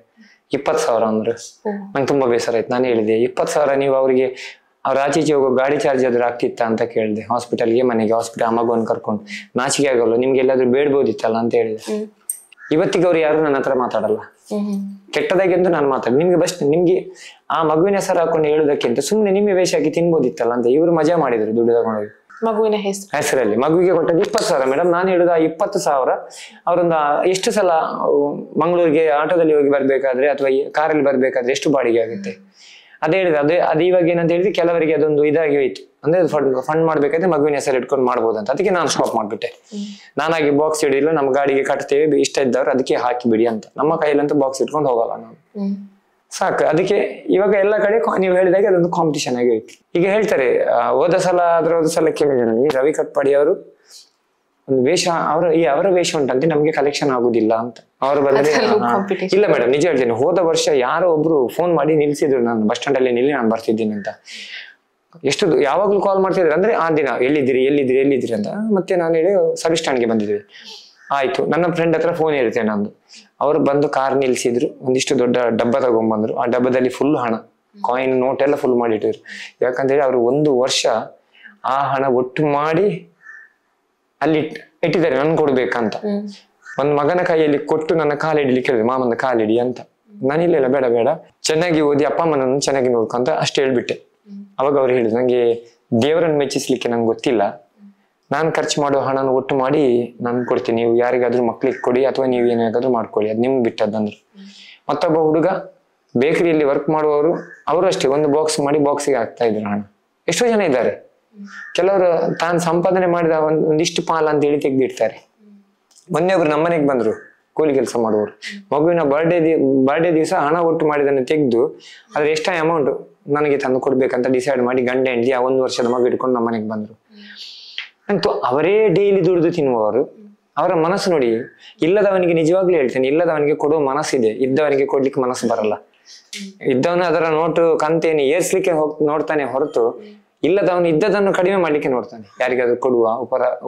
20,000 ಅಂದ್ರು. ನಂಗೆ ತುಂಬಾ ಬೇಸರ ಆಯ್ತು. ನಾನು ಹೇಳಿದೆ 20,000 ನೀವು ಅವರಿಗೆ ಅವ್ರ ಆಚೀಚೆ ಹೋಗೋ ಗಾಡಿ ಚಾರ್ಜ್ ಆದ್ರೂ ಆಗ್ತಿತ್ತ ಅಂತ ಕೇಳಿದೆ. ಹಾಸ್ಪಿಟಲ್ಗೆ ಮನೆಗೆ, ಆ ಮಗುವನ್ನು ಕರ್ಕೊಂಡು. ನಾಚಿಕೆ ಆಗಲ್ಲ, ನಿಮ್ಗೆ ಎಲ್ಲಾದ್ರೂ ಬೇಡ್ಬೋದಿತ್ತಲ್ಲ ಅಂತ ಹೇಳಿದೆ. ಇವತ್ತಿಗೆ ಅವ್ರು ಯಾರು ನನ್ನ ಹತ್ರ ಮಾತಾಡಲ್ಲ. ಕೆಟ್ಟದಾಗಿ ಅಂತ ನಾನು ಮಾತಾಡಿ, ನಿಮ್ಗೆ ಆ ಮಗುವಿನ ಹೆಸರು ಹಾಕೊಂಡು ಹೇಳುದಕ್ಕಿಂತ ಸುಮ್ನೆ ನಿಮ್ಗೆ ವೇಷ ಹಾಕಿ ತಿನ್ಬೋದಿತ್ತಲ್ಲ ಅಂತ ಇವ್ರು ಮಜಾ ಮಾಡಿದ್ರು. ದುಡ್ಡು ತಗೊಂಡೋಗಿ ಮಗುವಿನ ಹೆಸರಲ್ಲಿ ಮಗುವಿಗೆ ಕೊಟ್ಟದ್ದು 20,000 ಮೇಡಮ್. ನಾನು ಹೇಳುದು ಆ 20,000 ಅವರೊಂದು ಎಷ್ಟು ಸಲ ಮಂಗಳೂರಿಗೆ ಆಟೋದಲ್ಲಿ ಹೋಗಿ ಬರ್ಬೇಕಾದ್ರೆ ಅಥವಾ ಕಾರಲ್ಲಿ ಬರ್ಬೇಕಾದ್ರೆ ಎಷ್ಟು ಬಾಡಿಗೆ ಆಗುತ್ತೆ ಅದೇ ಹೇಳಿದೆ. ಅದು ಇವಾಗ ಏನಂತ ಹೇಳಿದ್ರೆ ಕೆಲವರಿಗೆ ಅದೊಂದು ಇದಾಗಿ ಹೋಯ್ತು. ಅಂದ್ರೆ ಫಂಡ್ ಮಾಡ್ಬೇಕಾದ್ರೆ ಮಗುವಿನ ಹೆಸರು ಇಟ್ಕೊಂಡು ಮಾಡ್ಬೋದಂತ. ಅದಕ್ಕೆ ನಾನು ಸ್ಟಾಪ್ ಮಾಡ್ಬಿಟ್ಟೆ. ನಾನಾಗಿ ಬಾಕ್ಸ್ ಹಿಡಿದಿಲ್ಲ, ನಮ್ಮ ಗಾಡಿಗೆ ಕಟ್ತೇವೆ, ಇಷ್ಟ ಇದ್ದವ್ರು ಅದಕ್ಕೆ ಹಾಕಿ ಬಿಡಿ ಅಂತ. ನಮ್ಮ ಕೈಯಲ್ಲಂತೂ ಬಾಕ್ಸ್ ಇಟ್ಕೊಂಡು ಹೋಗಲ್ಲ ನಾವು, ಸಾಕು. ಅದಕ್ಕೆ ಇವಾಗ ಎಲ್ಲ ಕಡೆ ನೀವು ಹೇಳಿದಾಗೆ ಅದೊಂದು ಕಾಂಪಿಟಿಷನ್ ಆಗಿ ಹೋಯ್ತು. ಈಗ ಹೇಳ್ತಾರೆ ಹೋದ ಸಲ ಕೇಳಿದ್ರು, ಈ ರವಿ ಕಟ್ಪಾಡಿ ಅವರು ಒಂದು ವೇಷ ಅವರ ವೇಷ ಉಂಟಂತೆ ನಮ್ಗೆ ಕಲೆಕ್ಷನ್ ಆಗುದಿಲ್ಲ ಅಂತ. ಅವ್ರು ಬಂದ್ರೆ ಇಲ್ಲ ಮೇಡಮ್, ನಿಜ ಹೇಳ್ತೀನಿ. ಹೋದ ವರ್ಷ ಯಾರೋ ಒಬ್ರು ಫೋನ್ ಮಾಡಿ ನಿಲ್ಸಿದ್ರು, ನಾನು ಬಸ್ ಸ್ಟ್ಯಾಂಡ್ ಅಲ್ಲಿ ನಿಲ್ಲಿ ನಾನು ಬರ್ತಿದ್ದೀನಿ ಅಂತ. ಎಷ್ಟು ಯಾವಾಗ್ಲೂ ಕಾಲ್ ಮಾಡ್ತಿದ್ರು. ಅಂದ್ರೆ ಆ ದಿನ ಎಲ್ಲಿದ್ರಿ ಅಂತ. ಮತ್ತೆ ನಾನು ಹೇಳಿ ಸರ್ವಿಸ್ ಸ್ಟ್ಯಾಂಡ್ಗೆ ಬಂದಿದ್ವಿ. ಆಯ್ತು, ನನ್ನ ಫ್ರೆಂಡ್ ಹತ್ರ ಫೋನ್ ಇರುತ್ತೆ ನಂದು. ಅವ್ರು ಬಂದು ಕಾರ್ ನಿಲ್ಸಿದ್ರು, ಒಂದಿಷ್ಟು ದೊಡ್ಡ ಡಬ್ಬ ತಗೊಂಡ್ಬಂದ್ರು. ಆ ಡಬ್ಬದಲ್ಲಿ ಫುಲ್ ಹಣ, ಕಾಯಿನ್, ನೋಟ್ ಎಲ್ಲ ಫುಲ್ ಮಾಡಿಟ್ಟಿದ್ರು. ಯಾಕಂತೇಳಿ ಅವ್ರು 1 ವರ್ಷ ಆ ಹಣ ಒಟ್ಟು ಮಾಡಿ ಅಲ್ಲಿ ಇಟ್ಟಿದ್ದಾರೆ, ನನ್ ಕೊಡ್ಬೇಕಂತ. ಒಂದ್ ಮಗನ ಕೈಯಲ್ಲಿ ಕೊಟ್ಟು ನನ್ನ ಕಾಲಿಡ್ಲಿ ಕೇಳಿದೆ, ಮಾಮನ ಕಾಲಿಡಿ ಅಂತ. ನಾನಿಲ್ಲ ಬೇಡ, ಚೆನ್ನಾಗಿ ಓದಿ ಅಪ್ಪ ಅಮ್ಮನನ್ನು ಚೆನ್ನಾಗಿ ನೋಡ್ಕೊಂತ ಅಷ್ಟು ಹೇಳ್ಬಿಟ್ಟೆ. ಅವಾಗ ಅವ್ರು ಹೇಳಿದ್ರು, ನಂಗೆ ದೇವರನ್ನು ಮೆಚ್ಚಿಸ್ಲಿಕ್ಕೆ ನಂಗೆ ಗೊತ್ತಿಲ್ಲ, ನಾನು ಖರ್ಚು ಮಾಡೋ ಹಣನ ಒಟ್ಟು ಮಾಡಿ ನಾನು ಕೊಡ್ತೀನಿ, ನೀವು ಯಾರಿಗಾದ್ರೂ ಮಕ್ಳಿಗೆ ಕೊಡಿ ಅಥವಾ ನೀವು ಏನಾಗಾದ್ರೂ ಮಾಡ್ಕೊಳ್ಳಿ, ಅದು ನಿಮ್ಗೆ ಬಿಟ್ಟದಂದ್ರು. ಮತ್ತೊಬ್ಬ ಹುಡುಗ ಬೇಕರಿಯಲ್ಲಿ ವರ್ಕ್ ಮಾಡುವವರು, ಅವರು ಅಷ್ಟೇ ಒಂದು ಬಾಕ್ಸ್ ಮಾಡಿ ಬಾಕ್ಸಿಗೆ ಹಾಕ್ತಾ ಇದ್ರು ಹಣ. ಎಷ್ಟೋ ಜನ ಇದ್ದಾರೆ. ಕೆಲವರು ತಾನು ಸಂಪಾದನೆ ಮಾಡಿದ ಒಂದಿಷ್ಟು ಪಾಲ ಅಂತ ಹೇಳಿ ತೆಗ್ದಿಡ್ತಾರೆ. ಮೊನ್ನೆ ಒಬ್ರು ನಮ್ಮನೆಗೆ ಬಂದ್ರು, ಕೂಲಿ ಕೆಲಸ ಮಾಡುವವರು. ಮಗುವಿನ ಬರ್ಡೇ ದಿವಸ ಹಣ ಒಟ್ಟು ಮಾಡಿದನ್ನು ತೆಗೆದು ಅದ್ರ ಎಷ್ಟೇ ಅಮೌಂಟ್ ನನಗೆ ತಂದು ಕೊಡ್ಬೇಕಂತ ಡಿಸೈಡ್ ಮಾಡಿ ಗಂಡ ಹೆಂಡತಿ ಆ 1 ವರ್ಷದ ಮಗು ಇಟ್ಕೊಂಡು ನಮ್ಮನೆಗೆ ಬಂದ್ರು. ಅಂತೂ ಅವರೇ ಡೈಲಿ ದುಡಿದು ತಿನ್ನುವವರು. ಅವರ ಮನಸ್ಸು ನೋಡಿ, ಇಲ್ಲದವನಿಗೆ ನಿಜವಾಗ್ಲೂ ಹೇಳ್ತೇನೆ, ಇಲ್ಲದವನಿಗೆ ಕೊಡುವ ಮನಸ್ಸಿದೆ, ಇದ್ದವನಿಗೆ ಕೊಡ್ಲಿಕ್ಕೆ ಮನಸ್ಸು ಬರಲ್ಲ. ಇದ್ದವನು ಅದರ ನೋಟು ಕಂತೇನೆ ಏರ್ಸ್ಲಿಕ್ಕೆ ನೋಡ್ತಾನೆ ಹೊರತು, ಇಲ್ಲದವನು ಇದ್ದದನ್ನು ಕಡಿಮೆ ಮಾಡ್ಲಿಕ್ಕೆ ನೋಡ್ತಾನೆ, ಯಾರಿಗಾದ್ರೂ ಕೊಡುವ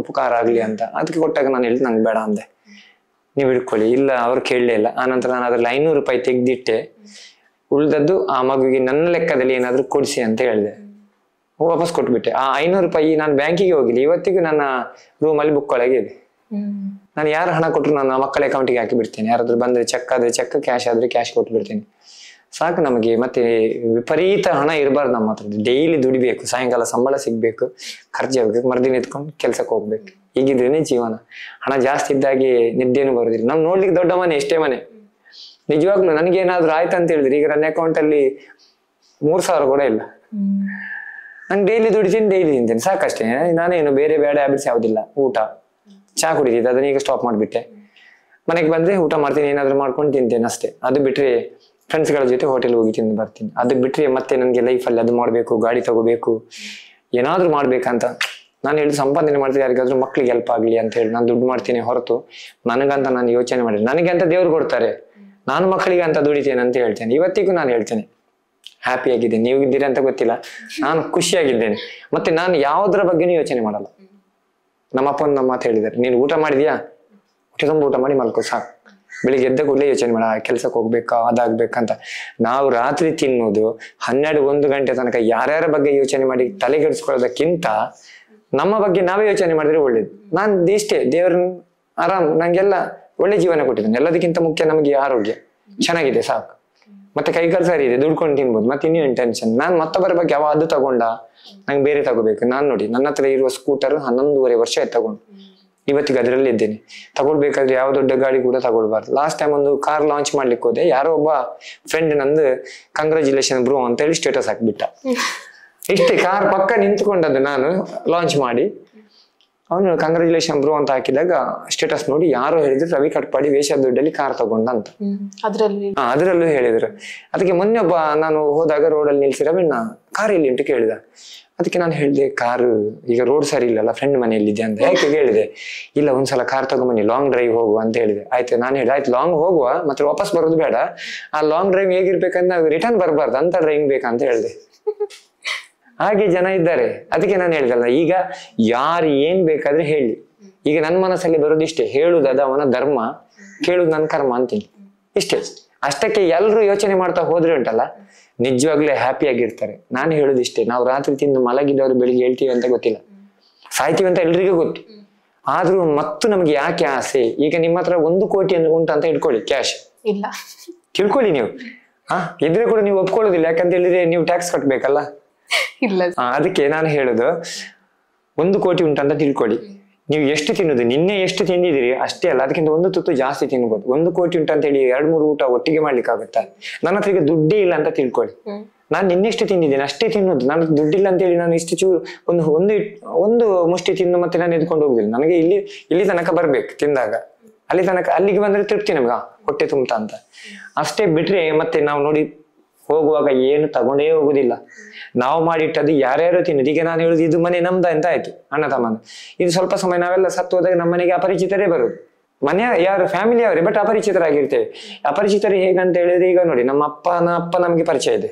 ಉಪಕಾರ ಆಗ್ಲಿ ಅಂತ. ಅದಕ್ಕೆ ಕೊಟ್ಟಾಗ ನಾನು ಹೇಳಿದ್ ನಂಗೆ ಬೇಡ ಅಂದೆ, ನೀವು ಹಿಡ್ಕೊಳ್ಳಿ. ಇಲ್ಲ, ಅವ್ರು ಕೇಳಲೇ ಇಲ್ಲ. ಆನಂತರ ನಾನು ಅದ್ರಲ್ಲಿ 500 ರೂಪಾಯಿ ತೆಗ್ದಿಟ್ಟೆ, ಉಳ್ದದ್ದು ಆ ಮಗುವಿಗೆ ನನ್ನ ಲೆಕ್ಕದಲ್ಲಿ ಏನಾದ್ರು ಕೊಡಿಸಿ ಅಂತ ಹೇಳಿದೆ. ವಾಪಸ್ ಕೊಟ್ಬಿಟ್ಟೆ. ಆ 500 ರೂಪಾಯಿ ನಾನು ಬ್ಯಾಂಕಿಗೆ ಹೋಗಿಲ್ಲ, ಇವತ್ತಿಗೂ ನನ್ನ ರೂಮಲ್ಲಿ ಬುಕ್ ಒಳಗೆ ಇದೆ. ನಾನು ಯಾರು ಹಣ ಕೊಟ್ಟರು ನನ್ನ ಮಕ್ಕಳ ಅಕೌಂಟಿಗೆ ಹಾಕಿ ಬಿಡ್ತೇನೆ. ಯಾರಾದ್ರೂ ಬಂದ್ರೆ ಚೆಕ್ ಆದ್ರೆ ಚೆಕ್, ಕ್ಯಾಶ್ ಆದ್ರೆ ಕ್ಯಾಶ್ ಕೊಟ್ಟು ಬಿಡ್ತೇನೆ. ಸಾಕು ನಮಗೆ. ಮತ್ತೆ ವಿಪರೀತ ಹಣ ಇರಬಾರ್ದು ನಮ್ಮ ಹತ್ರ. ಡೈಲಿ ದುಡಿಬೇಕು, ಸಾಯಂಕಾಲ ಸಂಬಳ ಸಿಗ್ಬೇಕು, ಖರ್ಚು ಆಗ್ಬೇಕು, ಮರ್ದಿನ ಎತ್ಕೊಂಡು ಕೆಲ್ಸಕ್ಕೆ ಹೋಗ್ಬೇಕು. ಹೀಗಿದ್ರೇನೆ ಜೀವನ. ಹಣ ಜಾಸ್ತಿ ಇದ್ದಾಗೆ ನಿದ್ದೆನೂ ಬರೋದಿಲ್ಲ. ನಮ್ ನೋಡ್ಲಿಕ್ಕೆ ದೊಡ್ಡ ಮನೆ, ಎಷ್ಟೇ ಮನೆ. ನಿಜವಾಗ್ಲೂ ನನಗೇನಾದ್ರೂ ಆಯ್ತು ಅಂತ ಹೇಳಿದ್ರೆ ಈಗ ನನ್ನ ಅಕೌಂಟ್ ಅಲ್ಲಿ 3,000 ಕೂಡ ಇಲ್ಲ. ನಂಗೆ ಡೈಲಿ ದುಡಿತೀನಿ, ಡೈಲಿ ತಿಂತೇನೆ, ಸಾಕಷ್ಟೇ. ನಾನೇನು ಬೇರೆ ಬೇಡ ಹ್ಯಾಬಿಟ್ಸ್ ಯಾವುದಿಲ್ಲ. ಊಟ, ಚಾ ಕುಡಿತಿದ್ದೆ, ಅದನ್ನ ಈಗ ಸ್ಟಾಪ್ ಮಾಡಿಬಿಟ್ಟೆ. ಮನೆಗೆ ಬಂದ್ರೆ ಊಟ ಮಾಡ್ತೀನಿ, ಏನಾದ್ರು ಮಾಡ್ಕೊಂಡು ತಿಂತೇನೆ ಅಷ್ಟೇ. ಅದು ಬಿಟ್ರೆ ಫ್ರೆಂಡ್ಸ್ಗಳ ಜೊತೆ ಹೋಟೆಲ್ ಹೋಗಿ ತಿಂದು ಬರ್ತೀನಿ. ಅದು ಬಿಟ್ರೆ ಮತ್ತೆ ನನಗೆ ಲೈಫಲ್ಲಿ ಅದು ಮಾಡಬೇಕು, ಗಾಡಿ ತಗೋಬೇಕು, ಏನಾದ್ರು ಮಾಡ್ಬೇಕಂತ ನಾನು ಹೇಳಿ ಸಂಪಾದನೆ ಮಾಡ್ತೀನಿ, ಯಾರಿಗಾದ್ರೂ ಮಕ್ಳಿಗೆ ಹೆಲ್ಪ್ ಆಗ್ಲಿ ಅಂತ ಹೇಳಿ ನಾನು ದುಡ್ಡು ಮಾಡ್ತೀನಿ ಹೊರತು ನನಗಂತ ನಾನು ಯೋಚನೆ ಮಾಡಿ, ನನಗೆ ಅಂತ ದೇವ್ರು ಕೊಡ್ತಾರೆ, ನಾನು ಮಕ್ಕಳಿಗೆ ಅಂತ ದುಡಿತೇನೆ ಅಂತ ಹೇಳ್ತೇನೆ. ಇವತ್ತಿಗೂ ನಾನು ಹೇಳ್ತೇನೆ ಹ್ಯಾಪಿ ಆಗಿದ್ದೇನೆ. ನೀವು ಇದ್ದೀರಿ ಅಂತ ಗೊತ್ತಿಲ್ಲ, ನಾನು ಖುಷಿಯಾಗಿದ್ದೇನೆ. ಮತ್ತೆ ನಾನು ಯಾವುದ್ರ ಬಗ್ಗೆನೂ ಯೋಚನೆ ಮಾಡಲ್ಲ. ನಮ್ಮಪ್ಪ ನಮ್ಮ ಮಾತು ಹೇಳಿದ್ದಾರೆ, ನೀನು ಊಟ ಮಾಡಿದ್ಯಾ, ಹೊಟ್ಟೆ ತುಂಬ ಊಟ ಮಾಡಿ ಮಲ್ಕೋ ಸಾಕು. ಬೆಳಿಗ್ಗೆ ಎದ್ದ ಕೂಡಲೇ ಯೋಚನೆ ಮಾಡ, ಕೆಲ್ಸಕ್ಕೆ ಹೋಗ್ಬೇಕಾ, ಅದಾಗ್ಬೇಕಂತ. ನಾವು ರಾತ್ರಿ ತಿನ್ನೋದು 12-1 ಗಂಟೆ ತನಕ ಯಾರ್ಯಾರ ಬಗ್ಗೆ ಯೋಚನೆ ಮಾಡಿ ತಲೆಗೆಡಿಸ್ಕೊಳ್ಳೋದಕ್ಕಿಂತ ನಮ್ಮ ಬಗ್ಗೆ ನಾವೇ ಯೋಚನೆ ಮಾಡಿದ್ರೆ ಒಳ್ಳೇದು. ನಾನು ಇಷ್ಟೇ, ದೇವ್ರನ್ನ ಆರಾಮ್ ನಂಗೆಲ್ಲ ಒಳ್ಳೆ ಜೀವನ ಕೊಟ್ಟಿದ್ದಾನೆ. ಎಲ್ಲದಕ್ಕಿಂತ ಮುಖ್ಯ ನಮಗೆ ಆರೋಗ್ಯ ಚೆನ್ನಾಗಿದೆ ಸಾಕು. ಮತ್ತೆ ಕೈಕಾಲು ಸರಿ ಇದೆ, ದುಡ್ಕೊಂಡು ತಿನ್ಬೋದು. ಮತ್ತೆ ಇನ್ನೇನು ಟೆನ್ಷನ್. ನಾನು ಮತ್ತೊಬ್ಬರ ಬಗ್ಗೆ ಅದು ತಗೊಂಡ ನಂಗೆ ಬೇರೆ ತಗೋಬೇಕು. ನಾನು ನೋಡಿ ನನ್ನ ಹತ್ರ ಇರುವ ಸ್ಕೂಟರ್ 11.5 ವರ್ಷ ಆಯ್ತು ತಗೊಂಡು, ಇವತ್ತಿಗೆ ಅದರಲ್ಲಿ ಇದ್ದೇನೆ. ತಗೊಳ್ಬೇಕಾದ್ರೆ ಯಾವ ದೊಡ್ಡ ಗಾಡಿ ಕೂಡ ತಗೊಳ್ಬಾರ್ದು. ಲಾಸ್ಟ್ ಟೈಮ್ ಒಂದು ಕಾರ್ ಲಾಂಚ್ ಮಾಡ್ಲಿಕ್ಕೆ ಹೋದೆ, ಯಾರೋ ಒಬ್ಬ ಫ್ರೆಂಡ್ ನಂದು ಕಂಗ್ರಾಚುಲೇಷನ್ ಬ್ರೋ ಅಂತ ಹೇಳಿ ಸ್ಟೇಟಸ್ ಹಾಕ್ಬಿಟ್ಟ. ಇಷ್ಟೇ, ಕಾರ್ ಪಕ್ಕ ನಿಂತ್ಕೊಂಡದ್ದು ನಾನು ಲಾಂಚ್ ಮಾಡಿ, ಅವನು ಕಂಗ್ರಾಚುಲೇಷನ್ ಬ್ರೋ ಅಂತ ಹಾಕಿದಾಗ ಸ್ಟೇಟಸ್ ನೋಡಿ ಯಾರೋ ಹೇಳಿದ್ರು ರವಿ ಕಟ್ಪಾಡಿ ವೇಷ ದುಡ್ಡಲ್ಲಿ ಕಾರ್ ತಗೊಂಡ ಅಂತ. ಅದ್ರಲ್ಲೂ ಹೇಳಿದ್ರು. ಅದಕ್ಕೆ ಮೊನ್ನೆ ಒಬ್ಬ ನಾನು ಹೋದಾಗ ರೋಡಲ್ಲಿ ನಿಲ್ಸಿ, ರವಿಣ್ಣ ಕಾರ್ ಎಲ್ಲಿ ಉಂಟು ಕೇಳಿದ. ಅದಕ್ಕೆ ನಾನು ಹೇಳಿದೆ, ಕಾರು ಈಗ ರೋಡ್ ಸರಿ ಇಲ್ಲಲ್ಲ, ಫ್ರೆಂಡ್ ಮನೆಯಲ್ಲಿದೆ ಅಂತ. ಯಾಕೆ ಹೇಳಿದೆ, ಇಲ್ಲ ಒಂದ್ಸಲ ಕಾರ್ ತಗೊಂಬನ್ನಿ, ಲಾಂಗ್ ಡ್ರೈವ್ ಹೋಗುವ ಅಂತ ಹೇಳಿದೆ. ಆಯ್ತು, ನಾನು ಹೇಳಿದೆ ಆಯ್ತು ಲಾಂಗ್ ಹೋಗುವ, ಮತ್ತೆ ವಾಪಸ್ ಬರೋದು ಬೇಡ, ಆ ಲಾಂಗ್ ಡ್ರೈವ್ ಹೇಗಿರ್ಬೇಕಂತ ನಾವು ರಿಟರ್ನ್ ಬರಬಾರ್ದು ಅಂತ ಡ್ರೈವಿಂಗ್ ಬೇಕಂತ ಹೇಳಿದೆ. ಹಾಗೆ ಜನ ಇದ್ದಾರೆ. ಅದಕ್ಕೆ ನಾನು ಹೇಳಿದಲ್ಲ, ಈಗ ಯಾರು ಏನ್ ಬೇಕಾದ್ರೆ ಹೇಳಿ, ಈಗ ನನ್ನ ಮನಸ್ಸಲ್ಲಿ ಬರೋದಿಷ್ಟೇ, ಹೇಳುದದ ಅವನ ಧರ್ಮ, ಕೇಳುದು ನನ್ನ ಕರ್ಮ ಅಂತೀನಿ ಇಷ್ಟೇ. ಅಷ್ಟಕ್ಕೆ ಎಲ್ರು ಯೋಚನೆ ಮಾಡ್ತಾ ಹೋದ್ರೆ ಉಂಟಲ್ಲ, ನಿಜವಾಗ್ಲೇ ಹ್ಯಾಪಿ ಆಗಿರ್ತಾರೆ. ನಾನು ಹೇಳುದಿಷ್ಟೇ, ನಾವು ರಾತ್ರಿ ತಿಂದು ಮಲಗಿದವರು ಬೆಳಿಗ್ಗೆ ಹೇಳ್ತೀವಿ ಅಂತ ಗೊತ್ತಿಲ್ಲ, ಸಾಯ್ತೀವಿ ಅಂತ ಎಲ್ರಿಗೂ ಗೊತ್ತು. ಆದ್ರೂ ಮತ್ತು ನಮ್ಗೆ ಯಾಕೆ ಆಸೆ? ಈಗ ನಿಮ್ಮ ಹತ್ರ 1 ಕೋಟಿ ಉಂಟಂತ ಇಟ್ಕೊಳ್ಳಿ, ಕ್ಯಾಶ್ ಇಲ್ಲ ತಿಳ್ಕೊಳ್ಳಿ. ನೀವು ಇದ್ರೆ ಕೂಡ ನೀವು ಒಪ್ಕೊಳ್ಳೋದಿಲ್ಲ, ಯಾಕಂತ ಹೇಳಿದ್ರೆ ನೀವು ಟ್ಯಾಕ್ಸ್ ಕಟ್ಬೇಕಲ್ಲ. ಅದಕ್ಕೆ ನಾನು ಹೇಳುದು, 1 ಕೋಟಿ ಉಂಟಂತ ತಿಳ್ಕೊಳ್ಳಿ. ನೀವು ಎಷ್ಟು ತಿನ್ನುದು, ನಿನ್ನೆ ಎಷ್ಟು ತಿಂದಿದ್ದೀರಿ ಅಷ್ಟೇ ಅಲ್ಲ, ಅದಕ್ಕಿಂತ 1 ತುತ್ತು ಜಾಸ್ತಿ ತಿನ್ಬೋದು. 1 ಕೋಟಿ ಉಂಟಂತ ಹೇಳಿ 2-3 ಊಟ ಒಟ್ಟಿಗೆ ಮಾಡ್ಲಿಕ್ಕೆ ಆಗುತ್ತಾ? ನನ್ನ ಹತ್ರ ಈಗ ದುಡ್ಡೇ ಇಲ್ಲ ಅಂತ ತಿಳ್ಕೊಳ್ಳಿ. ನಾನು ನಿನ್ನೆಷ್ಟು ತಿಂದಿದ್ದೇನೆ ಅಷ್ಟೇ ತಿನ್ನೋದು. ನಾನು ದುಡ್ಡಿಲ್ಲ ಅಂತ ಹೇಳಿ ನಾನು ಇಷ್ಟು ಚೂರು ಒಂದು ಮುಷ್ಟಿ ತಿಂದು ಮತ್ತೆ ನಾನು ಎದ್ಕೊಂಡು ಹೋಗುದಿಲ್ಲ. ನನಗೆ ಇಲ್ಲಿ ತನಕ ಬರ್ಬೇಕು, ತಿಂದಾಗ ಅಲ್ಲಿಗೆ ಬಂದ್ರೆ ತೃಪ್ತಿ ನಮ್ಗ, ಹೊಟ್ಟೆ ತುಂಬತಾ ಅಂತ ಅಷ್ಟೇ. ಬಿಟ್ರೆ ಮತ್ತೆ ನಾವು ನೋಡಿ ಹೋಗುವಾಗ ಏನು ತಗೊಂಡೇ ಹೋಗುದಿಲ್ಲ. ನಾವು ಮಾಡಿಟ್ಟದು ಯಾರ್ಯಾರು ತಿನ್ನೋದು. ಈಗ ನಾನು ಹೇಳುದು, ಇದು ಮನೆ ನಮ್ದ ಅಂತ ಆಯ್ತು, ಅಣ್ಣ ತಮ್ಮನ. ಇದು ಸ್ವಲ್ಪ ಸಮಯ ನಾವೆಲ್ಲ ಸತ್ತು ಹೋದಾಗ ನಮ್ಮ ಮನೆಗೆ ಅಪರಿಚಿತರೇ ಬರುದು. ಮನೆಯ ಯಾರು ಫ್ಯಾಮಿಲಿ ಅವರೇ, ಬಟ್ ಅಪರಿಚಿತರಾಗಿರ್ತೇವೆ. ಅಪರಿಚಿತರು ಹೇಗಂತ ಹೇಳಿದ್ರೆ, ಈಗ ನೋಡಿ ನಮ್ಮ ಅಪ್ಪನ ಅಪ್ಪ ನಮ್ಗೆ ಪರಿಚಯ ಇದೆ,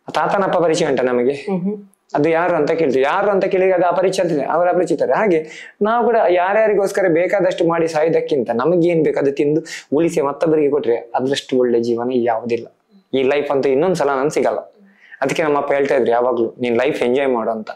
ತಾತನ ಅಪ್ಪ ಪರಿಚಯ ಉಂಟ ನಮಗೆ, ಅದು ಯಾರು ಅಂತ ಕೇಳ್ತೀವಿ. ಯಾರು ಅಂತ ಕೇಳಿದ್ರೆ ಅದು ಅಪರಿಚಿತ, ಅವರ ಅಪರಿಚಿತರೇ. ಹಾಗೆ ನಾವು ಕೂಡ ಯಾರ್ಯಾರಿಗೋಸ್ಕರ ಬೇಕಾದಷ್ಟು ಮಾಡಿ ಸಾಯೋದಕ್ಕಿಂತ ನಮಗೆ ಏನ್ ಬೇಕು ಅದು ತಿಂದು ಉಳಿಸಿ ಮತ್ತೊಬ್ಬರಿಗೆ ಕೊಟ್ರೆ ಅದರಷ್ಟು ಒಳ್ಳೆ ಜೀವನ ಯಾವುದಿಲ್ಲ. ಈ ಲೈಫ್ ಅಂತೂ ಇನ್ನೊಂದ್ಸಲ ನನ್ ಸಿಗಲ್ಲ. ಅದಕ್ಕೆ ನಮ್ಮಪ್ಪ ಹೇಳ್ತಾ ಇದ್ರು ಯಾವಾಗ್ಲೂ, ನೀನ್ ಲೈಫ್ ಎಂಜಾಯ್ ಮಾಡು ಅಂತ.